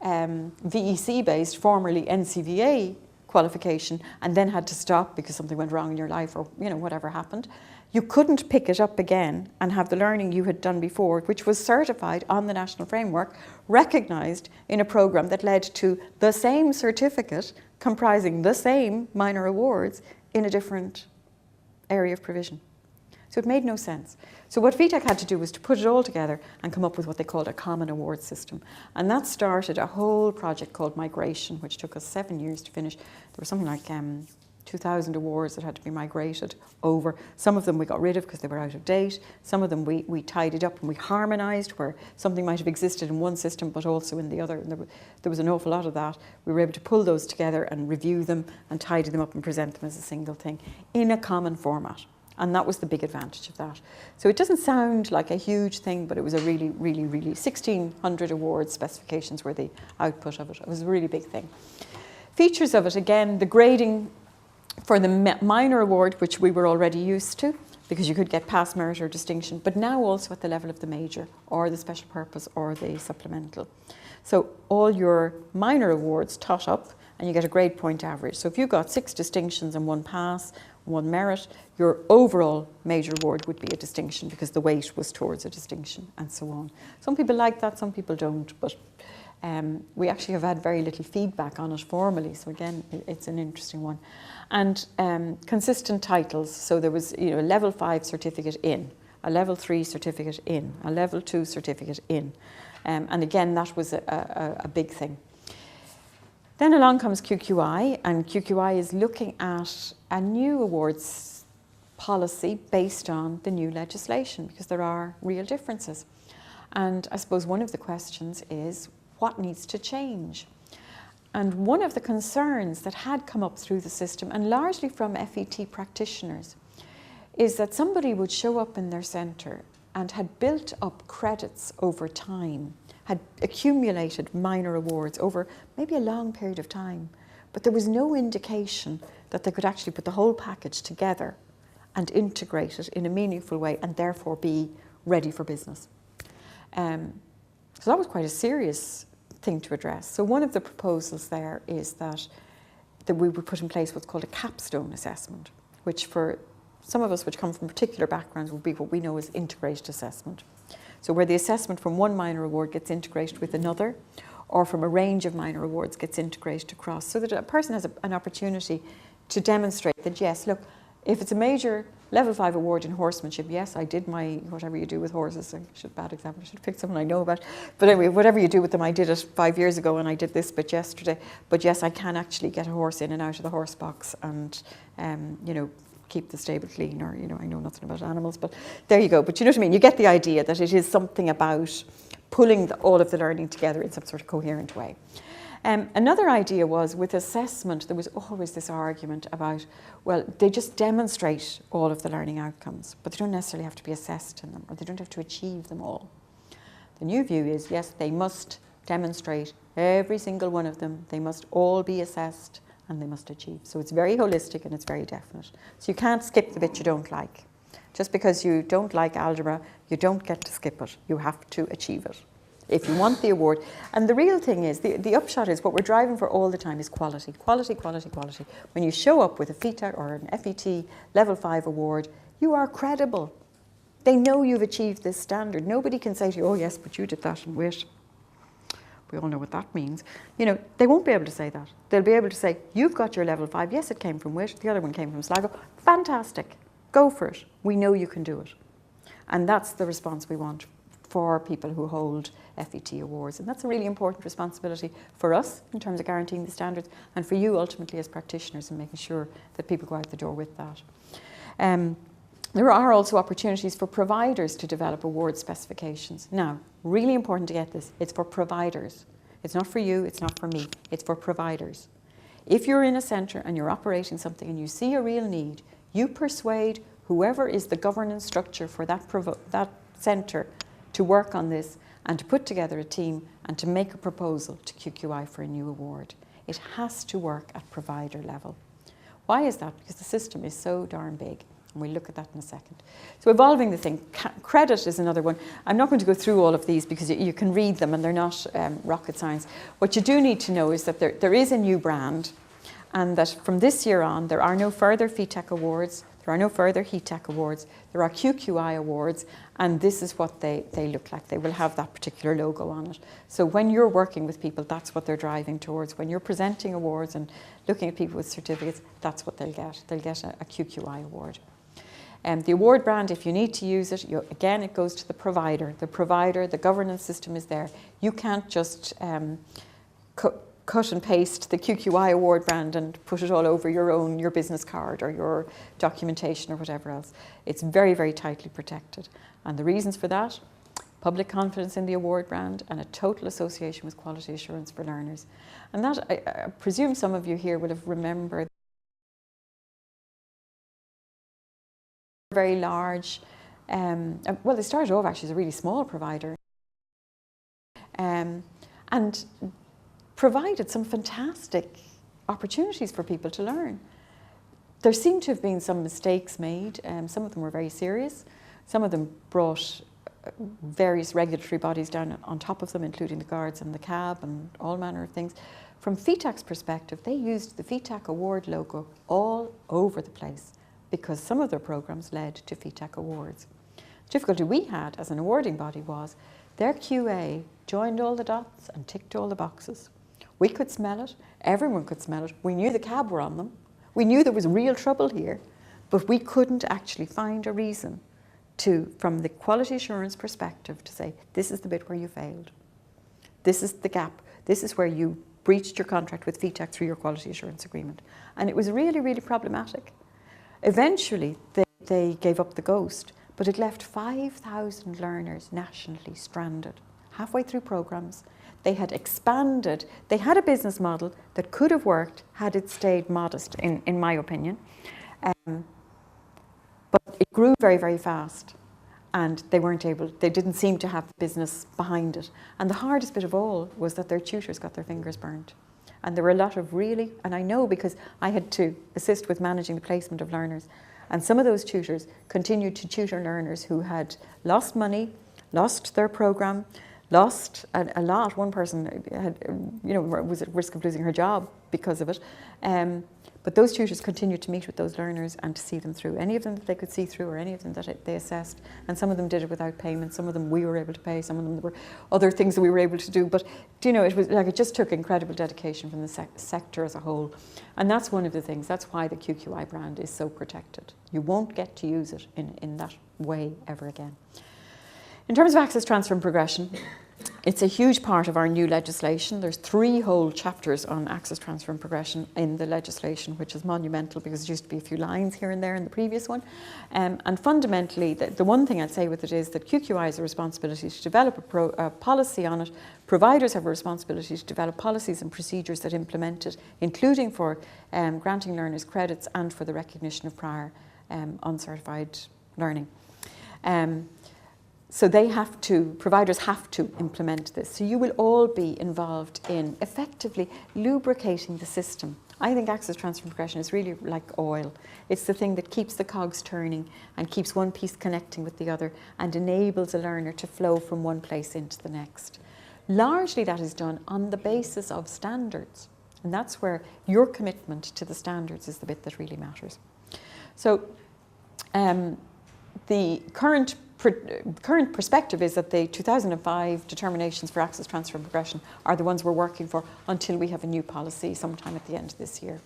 VEC-based, formerly NCVA qualification, and then had to stop because something went wrong in your life or whatever happened, you couldn't pick it up again and have the learning you had done before, which was certified on the national framework, recognised in a programme that led to the same certificate comprising the same minor awards in a different area of provision. So it made no sense. So what FETAC had to do was to put it all together and come up with what they called a common award system. And that started a whole project called Migration, which took us 7 years to finish. There were something like 2,000 awards that had to be migrated over. Some of them we got rid of because they were out of date. Some of them we tidied up and we harmonised, where something might have existed in one system but also in the other. And there was an awful lot of that. We were able to pull those together and review them and tidy them up and present them as a single thing in a common format. And that was the big advantage of that. So it doesn't sound like a huge thing, but it was a really, really, really 1,600 award specifications were the output of it. It was a really big thing. Features of it, again, the grading for the minor award, which we were already used to, because you could get pass, merit or distinction, but now also at the level of the major or the special purpose or the supplemental. So all your minor awards tot up and you get a grade point average. So if you got 6 distinctions and 1 pass, 1 merit, your overall major award would be a distinction because the weight was towards a distinction and so on. Some people like that, some people don't, but we actually have had very little feedback on it formally, so again, it's an interesting one. And consistent titles, so there was a level 5 certificate in, a level 3 certificate in, a level 2 certificate in, and again, that was a big thing. Then along comes QQI, and QQI is looking at a new awards policy based on the new legislation, because there are real differences. And I suppose one of the questions is, what needs to change? And one of the concerns that had come up through the system, and largely from FET practitioners, is that somebody would show up in their centre and had built up credits over time, had accumulated minor awards over maybe a long period of time, but there was no indication that they could actually put the whole package together and integrate it in a meaningful way and therefore be ready for business. So that was quite a serious thing to address. So one of the proposals there is that we would put in place what's called a capstone assessment, which for some of us which come from particular backgrounds would be what we know as integrated assessment. So where the assessment from one minor award gets integrated with another, or from a range of minor awards gets integrated across, so that a person has an opportunity to demonstrate that, yes, look, if it's a major level 5 award in horsemanship, yes, I did my, whatever you do with horses, bad example, I should pick someone I know about, but anyway, whatever you do with them, I did it 5 years ago and I did this bit yesterday, but yes, I can actually get a horse in and out of the horse box and, you know, keep the stable clean, or, you know, I know nothing about animals, but there you go. But you know what I mean, you get the idea that it is something about pulling all of the learning together in some sort of coherent way. Another idea was with assessment, there was always this argument about, well, they just demonstrate all of the learning outcomes, but they don't necessarily have to be assessed in them, or they don't have to achieve them all. The new view is, yes, they must demonstrate every single one of them, they must all be assessed, and they must achieve. So it's very holistic and it's very definite. So you can't skip the bit you don't like. Just because you don't like algebra, you don't get to skip it. You have to achieve it if you want the award. And the real thing is, the upshot is, what we're driving for all the time is quality, quality, quality, quality. When you show up with a FETA or an FET level 5 award, you are credible. They know you've achieved this standard. Nobody can say to you, oh yes, but you did that and wait. We all know what that means. You know, they won't be able to say that. They'll be able to say, you've got your level 5. Yes, it came from WIT. The other one came from Sligo. Fantastic. Go for it. We know you can do it. And that's the response we want for people who hold FET awards. And that's a really important responsibility for us in terms of guaranteeing the standards, and for you ultimately as practitioners in making sure that people go out the door with that. There are also opportunities for providers to develop award specifications. Now, really important to get this, it's for providers. It's not for you, it's not for me, it's for providers. If you're in a centre and you're operating something and you see a real need, you persuade whoever is the governance structure for that centre to work on this and to put together a team and to make a proposal to QQI for a new award. It has to work at provider level. Why is that? Because the system is so darn big. And we'll look at that in a second. So evolving the thing, credit is another one. I'm not going to go through all of these because you can read them and they're not rocket science. What you do need to know is that there is a new brand, and that from this year on there are no further FETEC awards, there are no further HETEC awards, there are QQI awards, and this is what they look like. They will have that particular logo on it. So when you're working with people, that's what they're driving towards. When you're presenting awards and looking at people with certificates, that's what they'll get. They'll get a QQI award. The award brand, if you need to use it, again, it goes to the provider. The provider, the governance system is there. You can't just cut and paste the QQI award brand and put it all over your business card or your documentation or whatever else. It's very, very tightly protected. And the reasons for that, public confidence in the award brand and a total association with quality assurance for learners. And that, I presume some of you here will have remembered very large, well, they started off actually as a really small provider, and provided some fantastic opportunities for people to learn. There seem to have been some mistakes made, some of them were very serious, some of them brought various regulatory bodies down on top of them, including the guards and the cab and all manner of things. From FETAC's perspective, they used the FETAC award logo all over the place, because some of their programs led to FETAC awards. The difficulty we had as an awarding body was their QA joined all the dots and ticked all the boxes. We could smell it, everyone could smell it, we knew the cab were on them, we knew there was real trouble here, but we couldn't actually find a reason to, from the quality assurance perspective, to say, this is the bit where you failed. This is the gap, this is where you breached your contract with FETAC through your quality assurance agreement. And it was really, really problematic. Eventually, they gave up the ghost, but it left 5,000 learners nationally stranded, halfway through programs. They had expanded. They had a business model that could have worked had it stayed modest, in my opinion. But it grew very, very fast. And they didn't seem to have the business behind it. And the hardest bit of all was that their tutors got their fingers burnt. And there were a lot of really, and I know because I had to assist with managing the placement of learners, and some of those tutors continued to tutor learners who had lost money, lost their programme, lost a lot. One person was at risk of losing her job because of it. But those tutors continued to meet with those learners and to see them through. Any of them that they could see through, or any of them that they assessed. And some of them did it without payment. Some of them we were able to pay. Some of them there were other things that we were able to do. But it just took incredible dedication from the sector as a whole. And that's one of the things. That's why the QQI brand is so protected. You won't get to use it in that way ever again. In terms of access, transfer and progression, it's a huge part of our new legislation. There's 3 whole chapters on access, transfer and progression in the legislation, which is monumental because there used to be a few lines here and there in the previous one. And fundamentally, the one thing I'd say with it is that QQI has a responsibility to develop a policy on it. Providers have a responsibility to develop policies and procedures that implement it, including for granting learners credits and for the recognition of prior uncertified learning. So providers have to implement this. So you will all be involved in effectively lubricating the system. I think access, transfer and progression is really like oil. It's the thing that keeps the cogs turning and keeps one piece connecting with the other and enables a learner to flow from one place into the next. Largely that is done on the basis of standards. And that's where your commitment to the standards is the bit that really matters. So the current perspective is that the 2005 determinations for access, transfer and progression are the ones we're working for until we have a new policy sometime at the end of this year.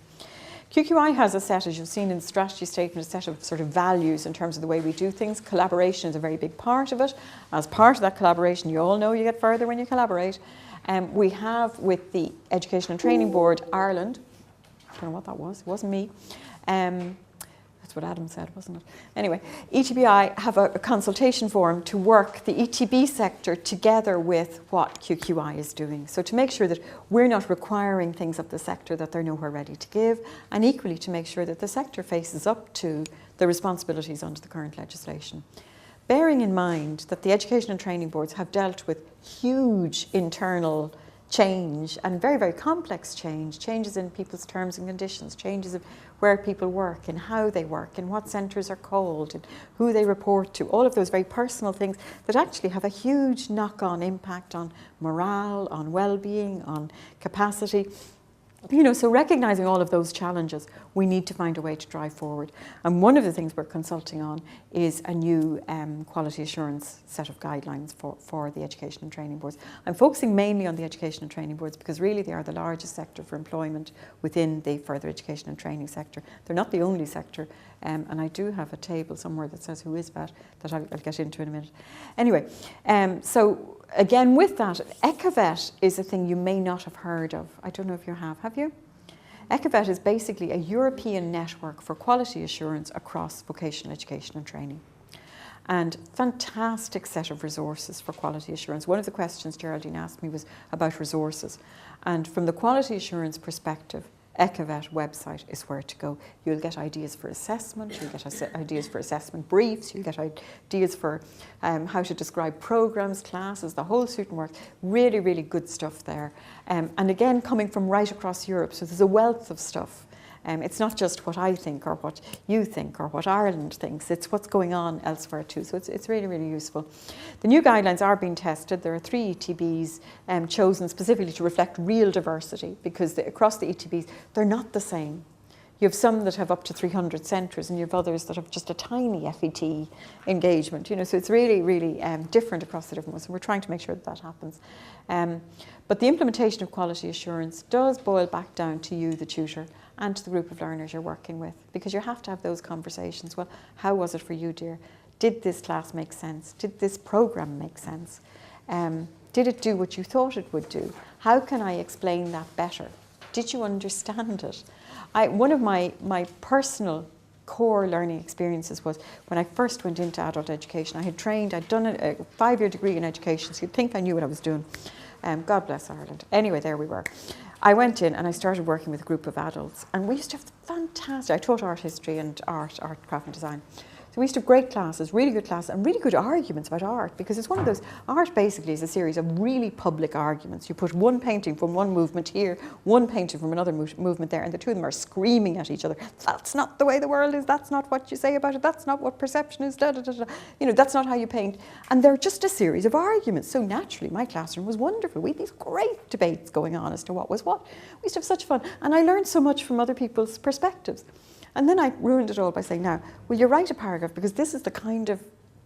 QQI has a set, as you've seen in the strategy statement, a set of sort of values in terms of the way we do things. Collaboration is a very big part of it. As part of that collaboration, you all know you get further when you collaborate. We have with the Education and Training Board Ireland, I don't know what that was, it wasn't me. That's what Adam said, wasn't it? Anyway, ETBI have a consultation forum to work the ETB sector together with what QQI is doing. So to make sure that we're not requiring things of the sector that they're nowhere ready to give, and equally to make sure that the sector faces up to the responsibilities under the current legislation. Bearing in mind that the Education and Training Boards have dealt with huge internal change and very, very complex changes in people's terms and conditions, changes of where people work and how they work and what centres are called and who they report to, all of those very personal things that actually have a huge knock-on impact on morale, on well-being, on capacity. So recognising all of those challenges, we need to find a way to drive forward. And one of the things we're consulting on is a new quality assurance set of guidelines for the Education and Training Boards. I'm focusing mainly on the Education and Training Boards because really they are the largest sector for employment within the further education and training sector. They're not the only sector, and I do have a table somewhere that says who is that I'll get into in a minute. Anyway, so again, with that, ECAVET is a thing you may not have heard of. I don't know if you have you? ECAVET is basically a European network for quality assurance across vocational education and training. And fantastic set of resources for quality assurance. One of the questions Geraldine asked me was about resources. And from the quality assurance perspective, ECAVET website is where to go. You'll get ideas for assessment, you'll get ideas for assessment briefs, you'll get ideas for how to describe programs, classes, the whole suit and work. Really, really good stuff there. And again, coming from right across Europe, so there's a wealth of stuff. It's not just what I think or what you think or what Ireland thinks, it's what's going on elsewhere too. So it's really, really useful. The new guidelines are being tested. There are 3 ETBs chosen specifically to reflect real diversity because across the ETBs, they're not the same. You have some that have up to 300 centres and you have others that have just a tiny FET engagement. So it's really, really different across the different ones. So we're trying to make sure that happens. But the implementation of quality assurance does boil back down to you, the tutor, and to the group of learners you're working with, because you have to have those conversations. Well, how was it for you, dear? Did this class make sense? Did this programme make sense? Did it do what you thought it would do? How can I explain that better? Did you understand it? One of my personal core learning experiences was when I first went into adult education. I'd done a 5-year degree in education, so you'd think I knew what I was doing. God bless Ireland. Anyway, there we were. I went in and I started working with a group of adults, and we used to have fantastic, I taught art history and art, craft and design. So we used to have great classes, really good classes, and really good arguments about art, because it's one of those, art basically is a series of really public arguments. You put one painting from one movement here, one painting from another movement there, and the two of them are screaming at each other. That's not the way the world is, that's not what you say about it, that's not what perception is, da, da, da, da. You know, that's not how you paint. And they're just a series of arguments. So naturally, my classroom was wonderful. We had these great debates going on as to what was what. We used to have such fun. And I learned so much from other people's perspectives. And then I ruined it all by saying, now, will you write a paragraph? Because this is the kind of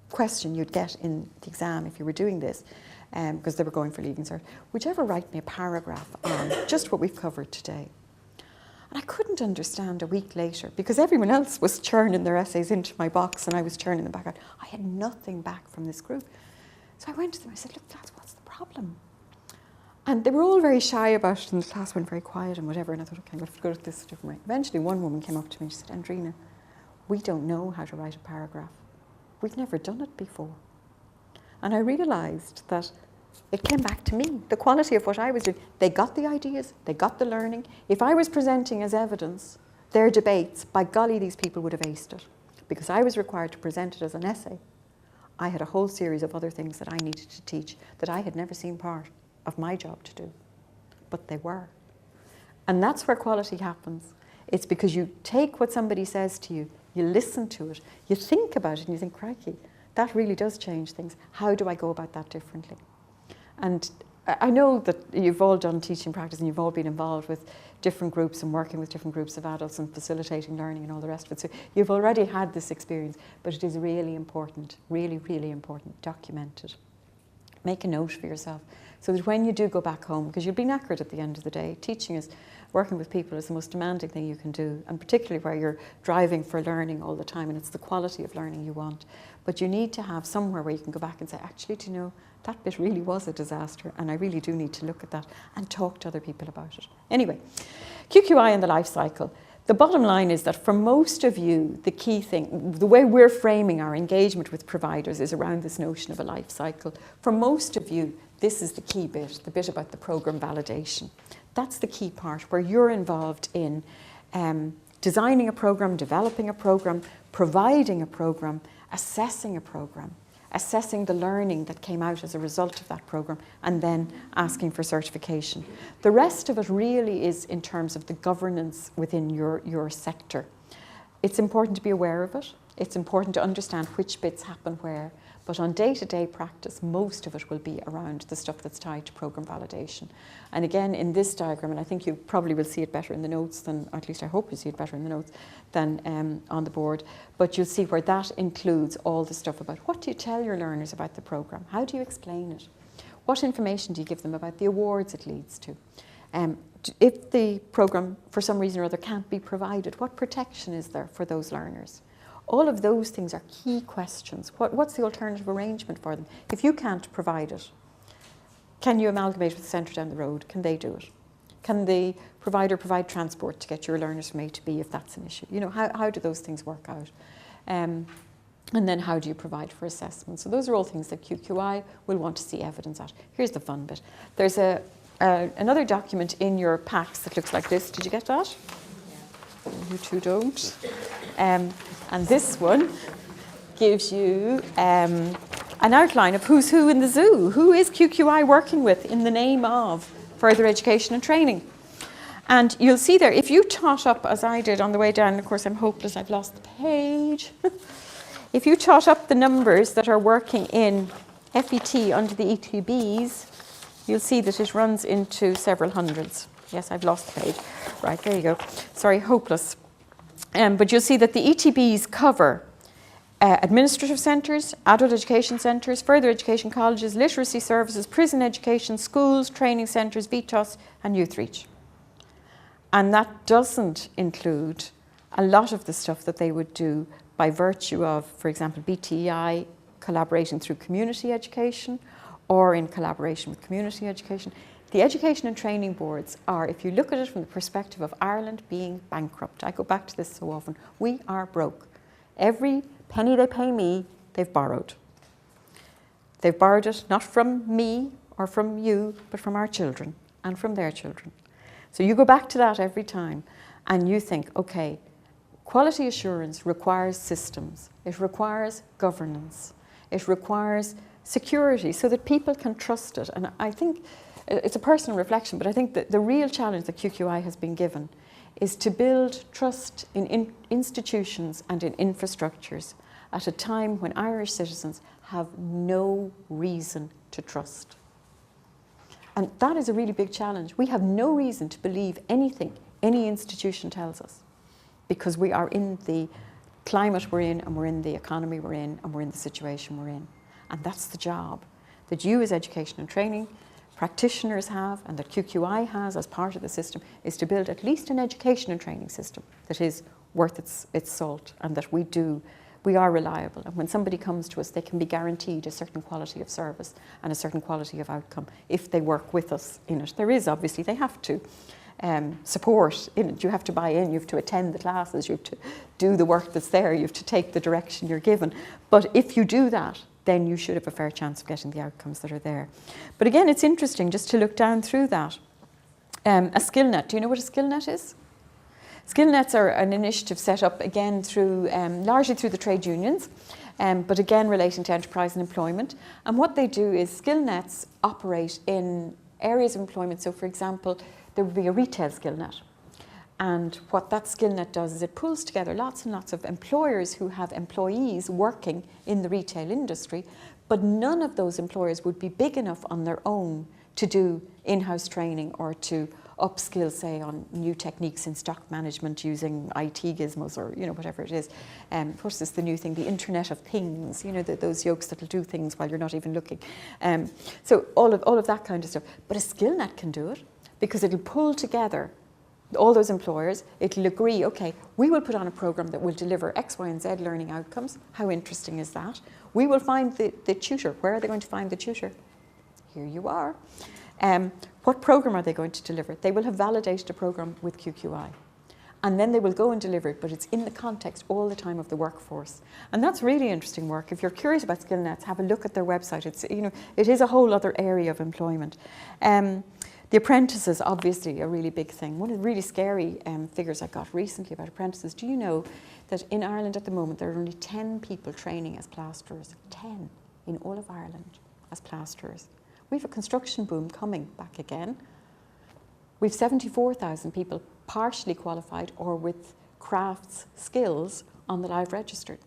question you'd get in the exam if you were doing this, because they were going for Leaving Cert. Would you ever write me a paragraph on just what we've covered today? And I couldn't understand a week later, because everyone else was churning their essays into my box and I was churning them back out. I had nothing back from this group. So I went to them, I said, look, lads, what's the problem? And they were all very shy about it, and the class went very quiet and whatever, and I thought, okay, I'm going to go at this a different way. Eventually, one woman came up to me and she said, Andrina, we don't know how to write a paragraph. We've never done it before. And I realised that it came back to me, the quality of what I was doing. They got the ideas, they got the learning. If I was presenting as evidence their debates, by golly, these people would have aced it. Because I was required to present it as an essay. I had a whole series of other things that I needed to teach that I had never seen part of my job to do, but they were. And that's where quality happens. It's because you take what somebody says to you, you listen to it, you think about it, and you think, crikey, that really does change things. How do I go about that differently? And I know that you've all done teaching practice and you've all been involved with different groups and working with different groups of adults and facilitating learning and all the rest of it. So you've already had this experience, but it is really important, really, really important. Document it. Make a note for yourself, so that when you do go back home, because you'll be knackered at the end of the day, working with people is the most demanding thing you can do, and particularly where you're driving for learning all the time, and it's the quality of learning you want. But you need to have somewhere where you can go back and say, actually, do you know, that bit really was a disaster, and I really do need to look at that and talk to other people about it. Anyway, QQI and the life cycle. The bottom line is that for most of you, the key thing, the way we're framing our engagement with providers is around this notion of a life cycle. For most of you, this is the key bit, the bit about the program validation. That's the key part where you're involved in designing a program, developing a program, providing a program, assessing a program, assessing the learning that came out as a result of that program, and then asking for certification. The rest of it really is in terms of the governance within your sector. It's important to be aware of it. It's important to understand which bits happen where. But on day-to-day practice, most of it will be around the stuff that's tied to program validation. And again, in this diagram, and I think you probably will see it better in the notes than, or at least I hope you see it better in the notes than on the board, but you'll see where that includes all the stuff about what do you tell your learners about the program? How do you explain it? What information do you give them about the awards it leads to? If the program, for some reason or other, can't be provided, what protection is there for those learners? All of those things are key questions. What's the alternative arrangement for them? If you can't provide it, can you amalgamate with the centre down the road? Can they do it? Can the provider provide transport to get your learners from A to B if that's an issue? You know, how do those things work out? And then how do you provide for assessment? So those are all things that QQI will want to see evidence at. Here's the fun bit. There's another document in your packs that looks like this. Did you get that? You two don't. And this one gives you an outline of who's who in the zoo. Who is QQI working with in the name of further education and training? And you'll see there, if you tot up, as I did on the way down, and of course I'm hopeless, I've lost the page. If you tot up the numbers that are working in FET under the ETBs, you'll see that it runs into several hundreds. Yes, I've lost the page. Right, there you go. Sorry, hopeless. But you'll see that the ETBs cover administrative centres, adult education centres, further education colleges, literacy services, prison education, schools, training centres, VTOS and Youth Reach. And that doesn't include a lot of the stuff that they would do by virtue of, for example, BTEI collaborating through community education or in collaboration with community education. The education and training boards are, if you look at it from the perspective of Ireland being bankrupt, I go back to this so often, we are broke. Every penny they pay me, they've borrowed. They've borrowed it not from me or from you, but from our children and from their children. So you go back to that every time and you think, okay, quality assurance requires systems, it requires governance, it requires security so that people can trust it. And I think it's a personal reflection, but I think that the real challenge that QQI has been given is to build trust in institutions and in infrastructures at a time when Irish citizens have no reason to trust. And that is a really big challenge. We have no reason to believe anything any institution tells us because we are in the climate we're in and we're in the economy we're in and we're in the situation we're in. And that's the job that you as education and training practitioners have and that QQI has as part of the system, is to build at least an education and training system that is worth its salt and that we are reliable. And when somebody comes to us, they can be guaranteed a certain quality of service and a certain quality of outcome if they work with us in it. There is obviously, they have to support in it. You have to buy in, you have to attend the classes, you have to do the work that's there, you have to take the direction you're given. But if you do that, then you should have a fair chance of getting the outcomes that are there. But again, it's interesting just to look down through that. A skill net, do you know what a skill net is? Skill nets are an initiative set up again through, largely through the trade unions, but again relating to enterprise and employment. And what they do is skill nets operate in areas of employment. So for example, there would be a retail skill net. And what that skill net does is it pulls together lots and lots of employers who have employees working in the retail industry, but none of those employers would be big enough on their own to do in-house training or to upskill, say, on new techniques in stock management using IT gizmos or, whatever it is. Of course, it's the new thing, the Internet of Things, those yokes that'll do things while you're not even looking. So all of that kind of stuff. But a skill net can do it because it'll pull together all those employers. It'll agree, okay, we will put on a program that will deliver X, Y, and Z learning outcomes. How interesting is that? We will find the tutor. Where are they going to find the tutor? Here you are. What program are they going to deliver? They will have validated a program with QQI. And then they will go and deliver it, but it's in the context all the time of the workforce. And that's really interesting work. If you're curious about skill nets, have a look at their website. It's, it is a whole other area of employment. The apprentices, obviously, a really big thing. One of the really scary figures I got recently about apprentices, do you know that in Ireland at the moment there are only 10 people training as plasterers? 10 in all of Ireland as plasterers. We have a construction boom coming back again. We've 74,000 people partially qualified or with crafts skills on the live registered.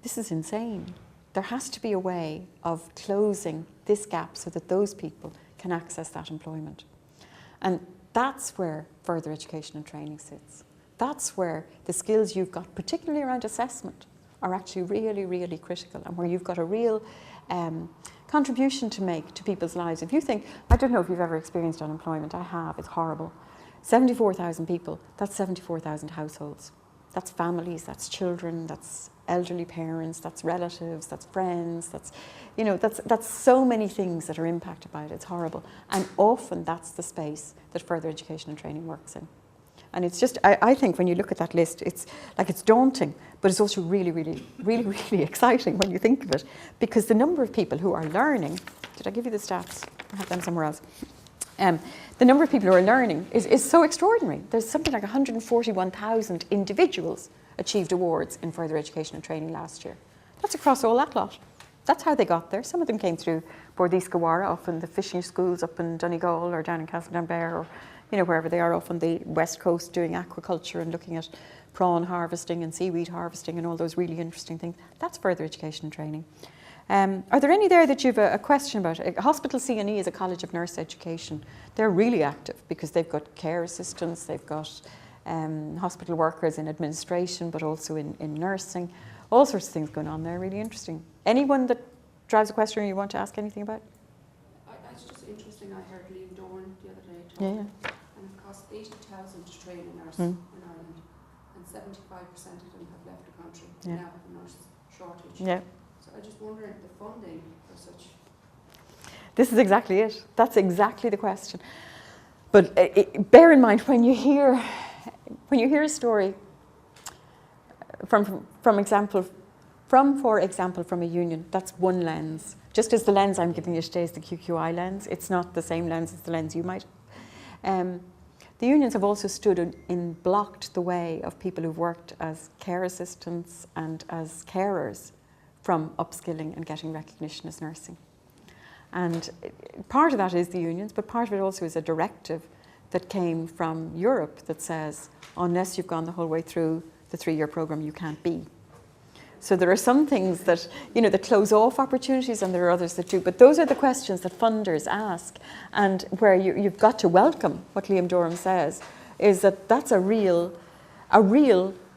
This is insane. There has to be a way of closing this gap so that those people can access that employment. And that's where further education and training sits. That's where the skills you've got, particularly around assessment, are actually really, really critical and where you've got a real contribution to make to people's lives. If you think, I don't know if you've ever experienced unemployment, I have, it's horrible. 74,000 people, that's 74,000 households. That's families, that's children, that's elderly parents, that's relatives, that's friends, that's so many things that are impacted by it. It's horrible. And often that's the space that further education and training works in. And it's just, I think when you look at that list, it's daunting, but it's also really, really, really, really exciting when you think of it, because the number of people who are learning, did I give you the stats? I have them somewhere else. The number of people who are learning is so extraordinary. There's something like 141,000 individuals achieved awards in further education and training last year. That's across all that lot. That's how they got there. Some of them came through Bordiscawara, often the fishing schools up in Donegal or down in Castledownbere, or wherever they are, off on the west coast doing aquaculture and looking at prawn harvesting and seaweed harvesting and all those really interesting things. That's further education and training. Are there any there that you have a question about? Hospital C&E is a college of nurse education. They're really active because they've got care assistants, they've got hospital workers in administration, but also in nursing. All sorts of things going on there, really interesting. Anyone that drives a question or you want to ask anything about? It's just interesting, I heard Liam Dorn the other day talking, and it costs 80,000 to train a nurse in Ireland, and 75% of them have left the country. We now have a nurse shortage. Yeah. So I just wonder the funding for such. This is exactly it. That's exactly the question. But bear in mind when you hear a story, for example, for example, from a union, that's one lens. Just as the lens I'm giving you today is the QQI lens, it's not the same lens as the lens you might. The unions have also stood in blocked the way of people who've worked as care assistants and as carers from upskilling and getting recognition as nursing. And part of that is the unions, but part of it also is a directive that came from Europe that says, unless you've gone the whole way through the 3-year programme, you can't be. So there are some things that, that close off opportunities, and there are others that do. But those are the questions that funders ask, and where you've got to welcome what Liam Durham says, is that that's a real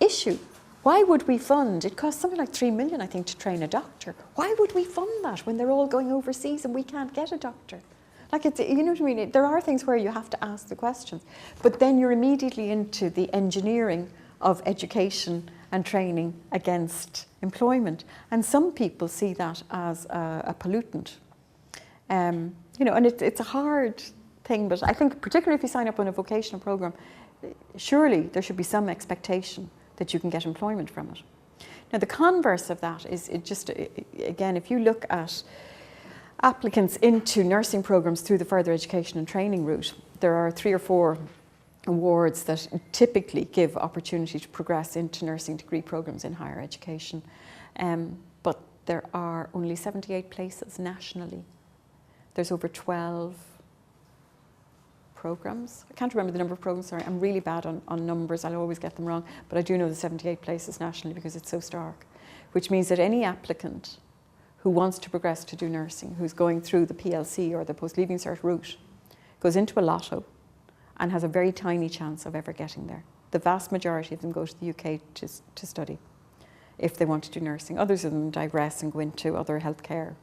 issue. Why would we fund? It costs something like 3 million, I think, to train a doctor. Why would we fund that when they're all going overseas and we can't get a doctor? Like, it's, you know what I mean? There are things where you have to ask the questions, but then you're immediately into the engineering of education and training against employment. And some people see that as a pollutant. And it's a hard thing, but I think particularly if you sign up on a vocational programme, surely there should be some expectation that you can get employment from it. Now, the converse of that is, again, if you look at applicants into nursing programmes through the further education and training route, there are 3 or 4 awards that typically give opportunity to progress into nursing degree programmes in higher education. But there are only 78 places nationally. There's over 12 programmes. I can't remember the number of programmes, sorry, I'm really bad on numbers, I'll always get them wrong, but I do know the 78 places nationally because it's so stark, which means that any applicant who wants to progress to do nursing, who's going through the PLC or the post-leaving cert route, goes into a lotto and has a very tiny chance of ever getting there. The vast majority of them go to the UK to study if they want to do nursing. Others of them digress and go into other healthcare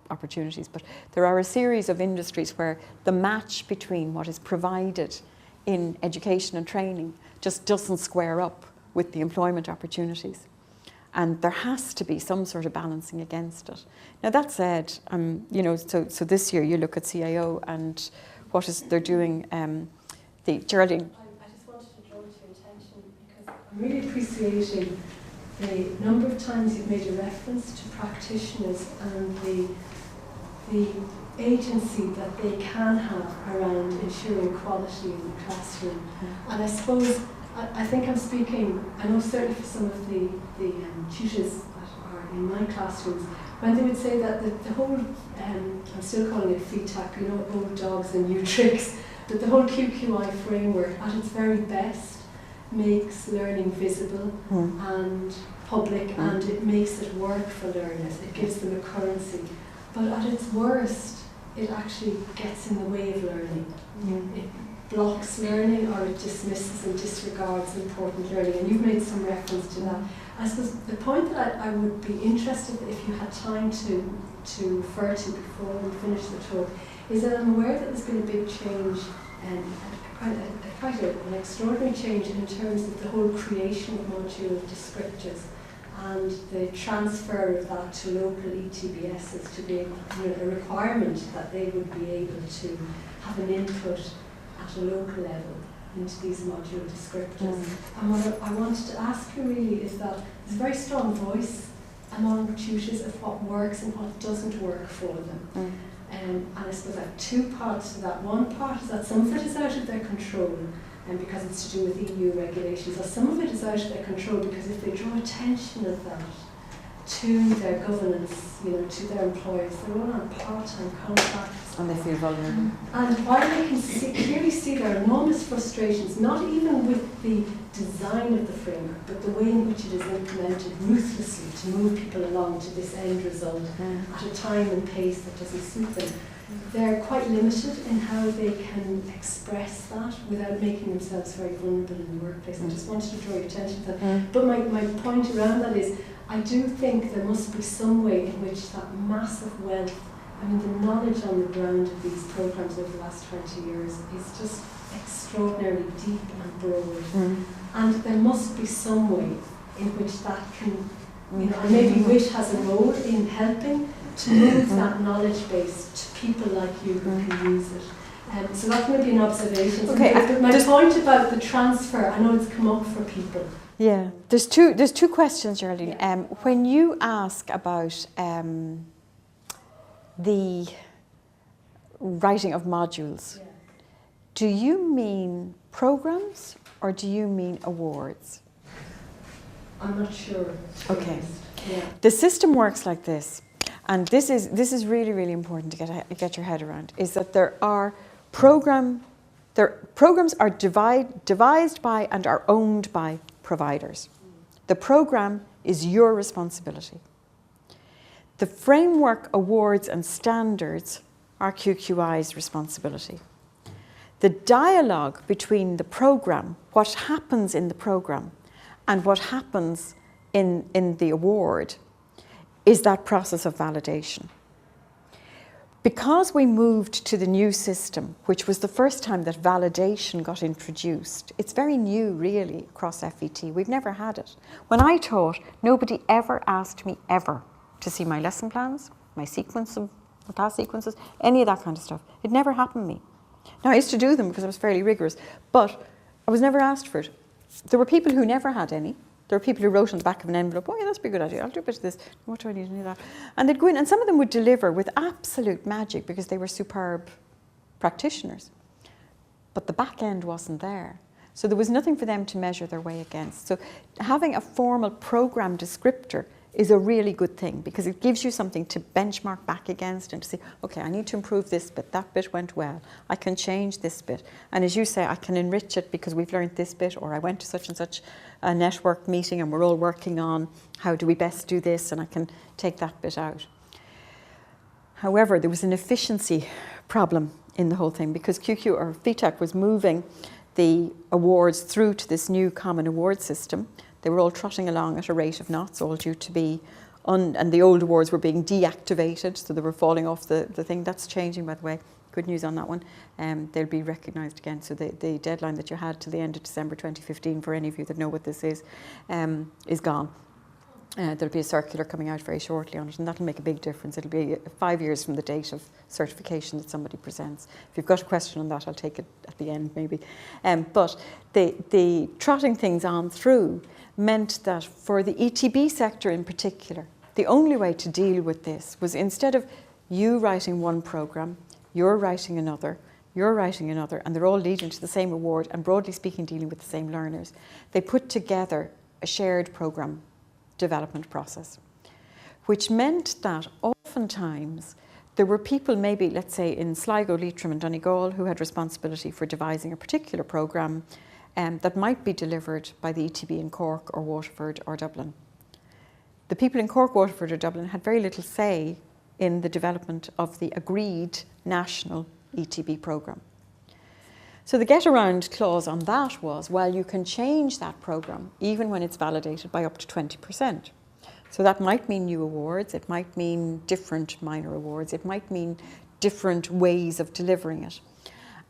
opportunities. But there are a series of industries where the match between what is provided in education and training just doesn't square up with the employment opportunities. And there has to be some sort of balancing against it. Now, that said, so this year you look at CIO and they're doing. Geraldine. I just wanted to draw to your attention because I'm really appreciating the number of times you've made a reference to practitioners and the agency that they can have around ensuring quality in the classroom. And I suppose, I think I'm speaking, I know certainly for some of the tutors that are in my classrooms, when they would say that the whole, I'm still calling it feedback, old dogs and new tricks, that the whole QQI framework at its very best makes learning visible and public, and it makes it work for learners. It gives them a currency. But at its worst, it actually gets in the way of learning. It blocks learning, or it dismisses and disregards important learning. And you've made some reference to that. I suppose the point that I would be interested if you had time to refer to before we finish the talk is that I'm aware that there's been a big change, and quite an extraordinary change in terms of the whole creation of modular descriptors and the transfer of that to local ETBSs to be a requirement that they would be able to have an input at a local level into these modular descriptors. And what I wanted to ask you really is that there's a very strong voice among tutors of what works and what doesn't work for them. And I suppose I have 2 parts to that. One part is that some of it is out of their control, and because it's to do with EU regulations, or some of it is out of their control because if they draw attention of that to their governance, to their employers, they're all on part-time contracts. And they feel vulnerable. And while they can clearly see their enormous frustrations, not even with the design of the framework, but the way in which it is implemented ruthlessly to move people along to this end result at a time and pace that doesn't suit them, they're quite limited in how they can express that without making themselves very vulnerable in the workplace. I just wanted to draw your attention to that. But my point around that is, I do think there must be some way in which that massive wealth, the knowledge on the ground of these programmes over the last 20 years is just extraordinarily deep and broad. And there must be some way in which that can, and maybe WIT has a role in helping to move that knowledge base to people like you who can use it. So that's maybe an observation. Okay, but my point about the transfer, I know it's come up for people, Yeah, there's two questions, Geraldine. When you ask about the writing of modules, do you mean programs or do you mean awards? I'm not sure. Okay. Yeah. The system works like this, and this is really, really important to get your head around, is that programs are devised by and are owned by providers. The program is your responsibility. The framework, awards and standards are QQI's responsibility. The dialogue between the program, what happens in the program, and what happens in the award is that process of validation. Because we moved to the new system, which was the first time that validation got introduced, it's very new really across FET. We've never had it. When I taught, nobody ever asked me ever to see my lesson plans, my sequence of the past sequences, any of that kind of stuff. It never happened to me. Now I used to do them because I was fairly rigorous, but I was never asked for it. There were people who never had any. There were people who wrote on the back of an envelope, oh yeah, that's a good idea, I'll do a bit of this, what do I need to do that? And they'd go in, and some of them would deliver with absolute magic because they were superb practitioners. But the back end wasn't there. So there was nothing for them to measure their way against. So having a formal program descriptor is a really good thing because it gives you something to benchmark back against and to say, okay, I need to improve this bit, that bit went well, I can change this bit. And as you say, I can enrich it because we've learned this bit, or I went to such and such a network meeting and we're all working on how do we best do this, and I can take that bit out. However, there was an efficiency problem in the whole thing because FETAC was moving the awards through to this new common award system. They were all trotting along at a rate of knots, all due to be and the old awards were being deactivated, so they were falling off the thing. That's changing, by the way. Good news on that one. They'll be recognised again. So the deadline that you had to the end of December 2015, for any of you that know what this is gone. There'll be a circular coming out very shortly on it, and that'll make a big difference. It'll be 5 years from the date of certification that somebody presents. If you've got a question on that, I'll take it at the end maybe. But the trotting things on through meant that for the ETB sector in particular, the only way to deal with this was, instead of you writing one programme, you're writing another, you're writing another, and they're all leading to the same award and broadly speaking dealing with the same learners, they put together a shared programme development process, which meant that oftentimes there were people, maybe let's say in Sligo, Leitrim and Donegal, who had responsibility for devising a particular programme that might be delivered by the ETB in Cork or Waterford or Dublin. The people in Cork, Waterford or Dublin had very little say in the development of the agreed national ETB programme. So the get-around clause on that was, well, you can change that programme even when it's validated by up to 20%. So that might mean new awards, it might mean different minor awards, it might mean different ways of delivering it.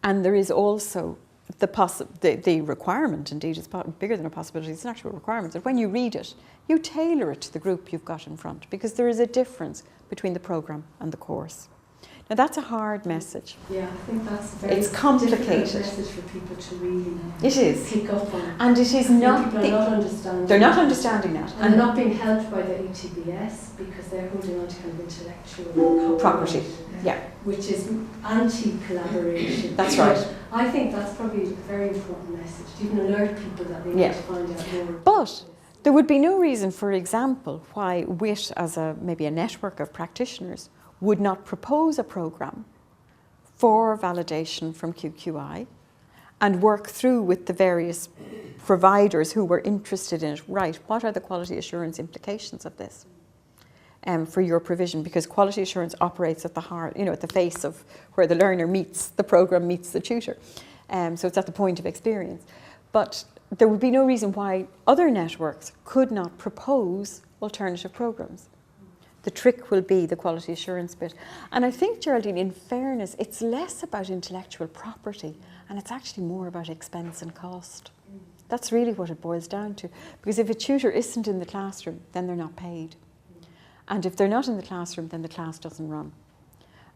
And there is also the requirement, indeed, it's bigger than a possibility, it's an actual requirement, that when you read it, you tailor it to the group you've got in front, because there is a difference between the programme and the course. Now that's a hard message. Yeah, I think that's a very it's complicated message for people to really pick up on. And it is not. People are not understanding. They're not understanding that. And they're not being helped by the ETBS because they're holding on to kind of intellectual property. Yeah. Which is anti-collaboration. That's right. But I think that's probably a very important message to even alert people that they need to find out more. But there would be no reason, for example, why WIT, as maybe a network of practitioners, would not propose a programme for validation from QQI and work through with the various providers who were interested in it. Right, what are the quality assurance implications of this for your provision? Because quality assurance operates at the heart, at the face of where the learner meets the programme, meets the tutor. So it's at the point of experience. But there would be no reason why other networks could not propose alternative programmes. The trick will be the quality assurance bit. And I think, Geraldine, in fairness, it's less about intellectual property and it's actually more about expense and cost. That's really what it boils down to. Because if a tutor isn't in the classroom, then they're not paid. And if they're not in the classroom, then the class doesn't run.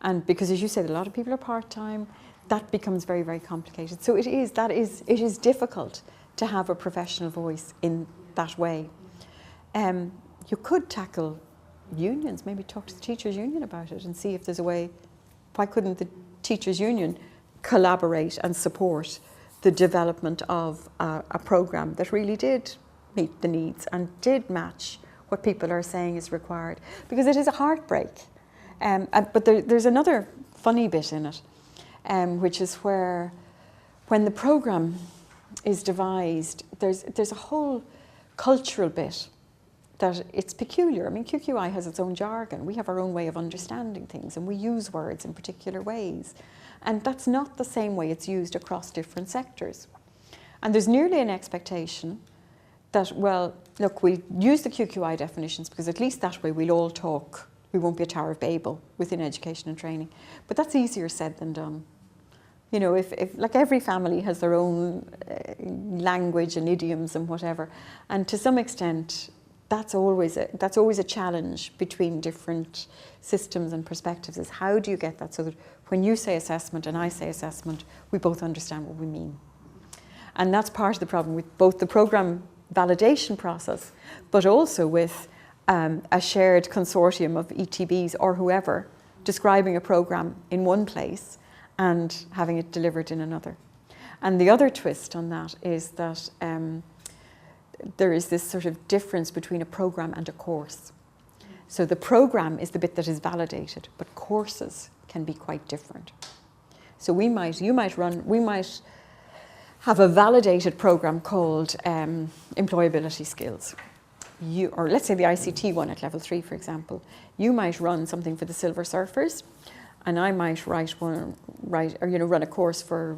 And because, as you said, a lot of people are part-time, that becomes very, very complicated. So it is difficult to have a professional voice in that way. You could tackle unions, maybe talk to the teachers' union about it and see if there's a way. Why couldn't the teachers' union collaborate and support the development of a programme that really did meet the needs and did match what people are saying is required? Because it is a heartbreak. But there's another funny bit in it, which is where when the programme is devised, there's a whole cultural bit that it's peculiar. I mean, QQI has its own jargon. We have our own way of understanding things, and we use words in particular ways. And that's not the same way it's used across different sectors. And there's nearly an expectation that, well, look, we use the QQI definitions because at least that way we'll all talk. We won't be a Tower of Babel within education and training. But that's easier said than done. You know, if like every family has their own language and idioms and whatever, and to some extent, that's always a challenge between different systems and perspectives, is how do you get that so that when you say assessment and I say assessment, we both understand what we mean. And that's part of the problem with both the programme validation process, but also with a shared consortium of ETBs or whoever describing a programme in one place and having it delivered in another. And the other twist on that is that there is this sort of difference between a programme and a course. So the programme is the bit that is validated, but courses can be quite different. So you might have a validated programme called employability skills. Or let's say the ICT one at level 3, for example. You might run something for the Silver Surfers, and I might run a course for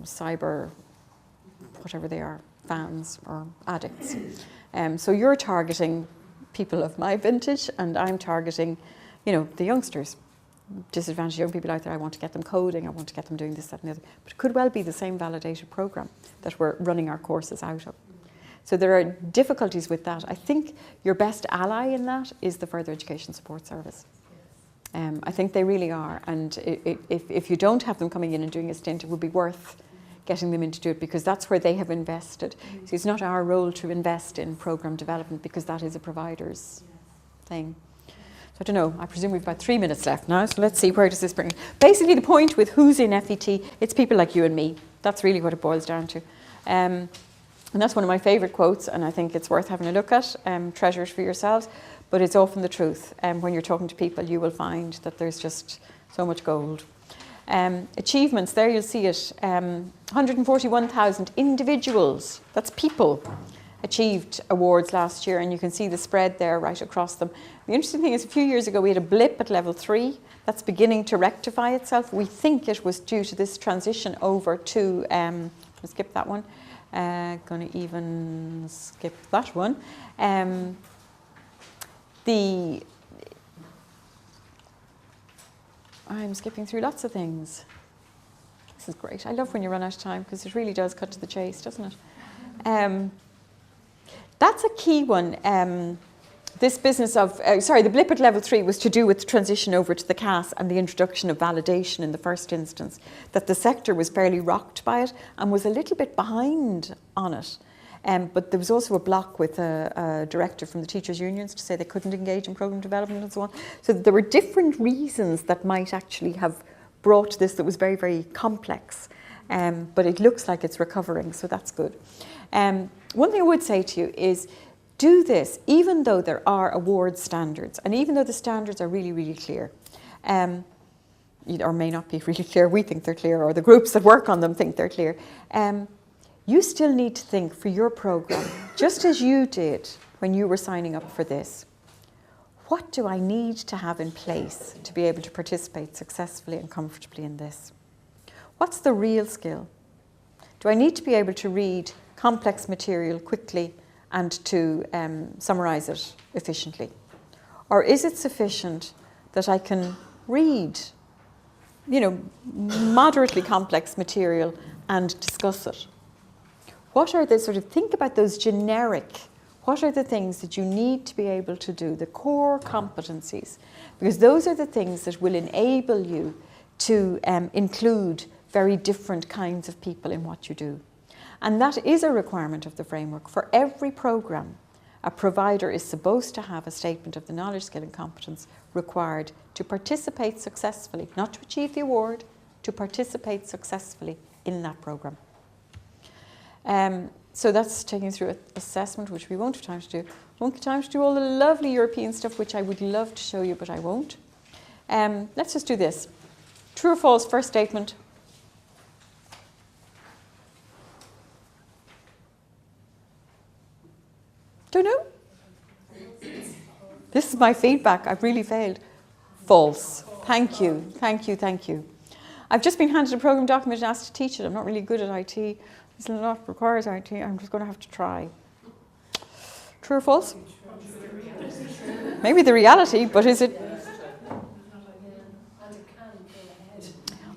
cyber, whatever they are, fans or addicts. So you're targeting people of my vintage, and I'm targeting, the youngsters, disadvantaged young people out there. I want to get them coding, I want to get them doing this, that and the other. But it could well be the same validated programme that we're running our courses out of. So there are difficulties with that. I think your best ally in that is the Further Education Support Service. I think they really are. And if you don't have them coming in and doing a stint, it would be worth getting them in to do it, because that's where they have invested. So it's not our role to invest in programme development, because that is a provider's thing. So I don't know, I presume we've about 3 minutes left now, so let's see, where does this bring? Basically the point with who's in FET, it's people like you and me. That's really what it boils down to. And that's one of my favourite quotes, and I think it's worth having a look at. Treasure it for yourselves, but it's often the truth. When you're talking to people, you will find that there's just so much gold. Achievements, there you'll see it. 141,000 individuals, that's people, achieved awards last year, and you can see the spread there right across them. The interesting thing is, a few years ago we had a blip at level 3. That's beginning to rectify itself. We think it was due to this transition over to, we'll skip that one. Going to even skip that one. I'm skipping through lots of things. This is great. I love when you run out of time, because it really does cut to the chase, doesn't it? That's a key one. This business of, the blip at level 3 was to do with the transition over to the CAS and the introduction of validation in the first instance, that the sector was fairly rocked by it and was a little bit behind on it. But there was also a block with a directive from the teachers' unions to say they couldn't engage in programme development and so on. So there were different reasons that might actually have brought this that was very, very complex. But it looks like it's recovering, so that's good. One thing I would say to you is, do this, even though there are award standards, and even though the standards are really, really clear, or may not be really clear, we think they're clear, or the groups that work on them think they're clear, you still need to think for your programme, just as you did when you were signing up for this, what do I need to have in place to be able to participate successfully and comfortably in this? What's the real skill? Do I need to be able to read complex material quickly and to summarise it efficiently? Or is it sufficient that I can read, moderately complex material and discuss it? What are the think about those generic, what are the things that you need to be able to do, the core competencies? Because those are the things that will enable you to include very different kinds of people in what you do. And that is a requirement of the framework. For every programme, a provider is supposed to have a statement of the knowledge, skill and competence required to participate successfully, not to achieve the award, to participate successfully in that programme. So that's taking through assessment, which we won't have time to do. Won't have time to do all the lovely European stuff, which I would love to show you, but I won't. Let's just do this. True or false, first statement. Don't know. This is my feedback. I've really failed. False. Thank you. Thank you. Thank you. I've just been handed a program document and asked to teach it. I'm not really good at IT. There's a lot that requires IT. I'm just going to have to try. True or false? Maybe the reality, but is it?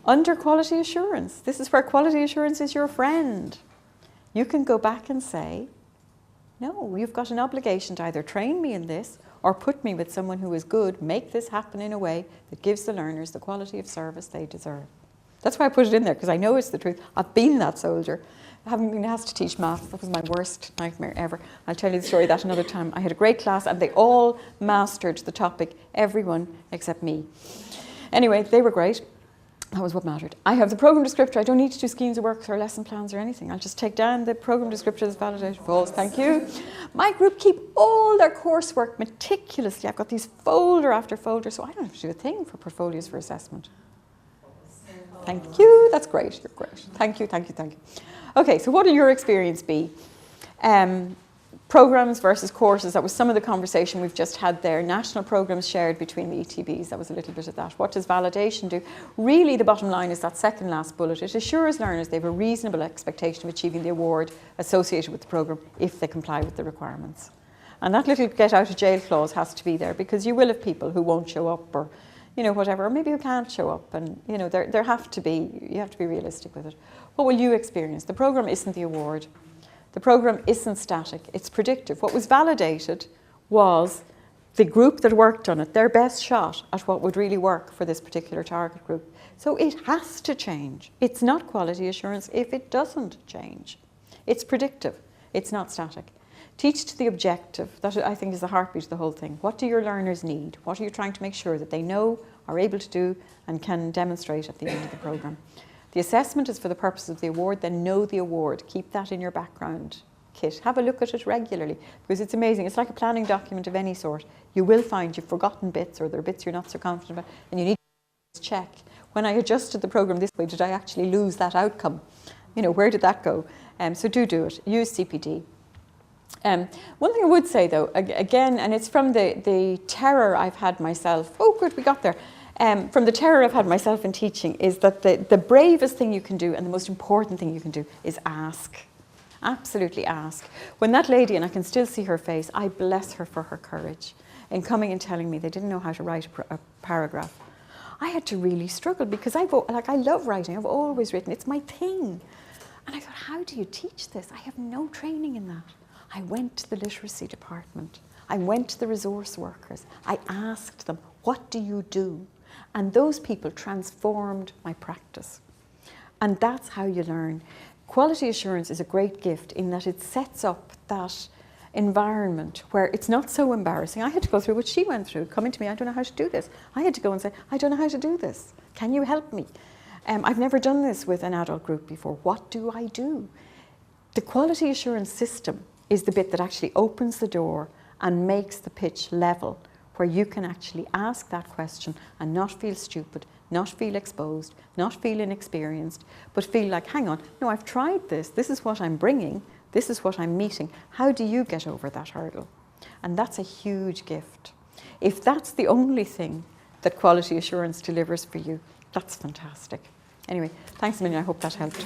Under quality assurance. This is where quality assurance is your friend. You can go back and say, no, you've got an obligation to either train me in this or put me with someone who is good, make this happen in a way that gives the learners the quality of service they deserve. That's why I put it in there, because I know it's the truth. I've been that soldier. I haven't been asked to teach maths. That was my worst nightmare ever. I'll tell you the story that another time. I had a great class and they all mastered the topic, everyone except me. Anyway, they were great. That was what mattered. I have the program descriptor. I don't need to do schemes of work or lesson plans or anything. I'll just take down the program descriptor that's validated. False, thank you. My group keep all their coursework meticulously. I've got these folder after folder, so I don't have to do a thing for portfolios for assessment. Thank you. That's great. You're great. Thank you, thank you, thank you. Okay, so what will your experience be? Programs versus courses, that was some of the conversation we've just had there. National programs shared between the ETBs, that was a little bit of that. What does validation do? Really, the bottom line is that second last bullet. It assures learners they have a reasonable expectation of achieving the award associated with the programme if they comply with the requirements. And that little get out of jail clause has to be there, because you will have people who won't show up, or whatever, or maybe who can't show up, and you have to be realistic with it. What will you experience? The programme isn't the award. The programme isn't static, it's predictive. What was validated was the group that worked on it, their best shot at what would really work for this particular target group. So it has to change. It's not quality assurance if it doesn't change. It's predictive, it's not static. Teach to the objective, that I think is the heartbeat of the whole thing. What do your learners need? What are you trying to make sure that they know, are able to do, and can demonstrate at the end of the programme? The assessment is for the purpose of the award, then know the award. Keep that in your background kit. Have a look at it regularly, because it's amazing. It's like a planning document of any sort. You will find you've forgotten bits, or there are bits you're not so confident about, and you need to check. When I adjusted the programme this way, did I actually lose that outcome? Where did that go? So do it. Use CPD. One thing I would say though, again, and it's from the terror I've had myself. Oh good, we got there. From the terror I've had myself in teaching, is that the bravest thing you can do and the most important thing you can do is ask. Absolutely ask. When that lady, and I can still see her face, I bless her for her courage in coming and telling me they didn't know how to write a paragraph. I had to really struggle, because I love writing. I've always written. It's my thing. And I thought, how do you teach this? I have no training in that. I went to the literacy department. I went to the resource workers. I asked them, what do you do? And those people transformed my practice. And that's how you learn. Quality assurance is a great gift in that it sets up that environment where it's not so embarrassing. I had to go through what she went through, coming to me, I don't know how to do this. I had to go and say, I don't know how to do this. Can you help me? I've never done this with an adult group before. What do I do? The quality assurance system is the bit that actually opens the door and makes the pitch level, where you can actually ask that question and not feel stupid, not feel exposed, not feel inexperienced, but feel like, hang on, no, I've tried this. This is what I'm bringing. This is what I'm meeting. How do you get over that hurdle? And that's a huge gift. If that's the only thing that quality assurance delivers for you, that's fantastic. Anyway, thanks a million. I hope that helped.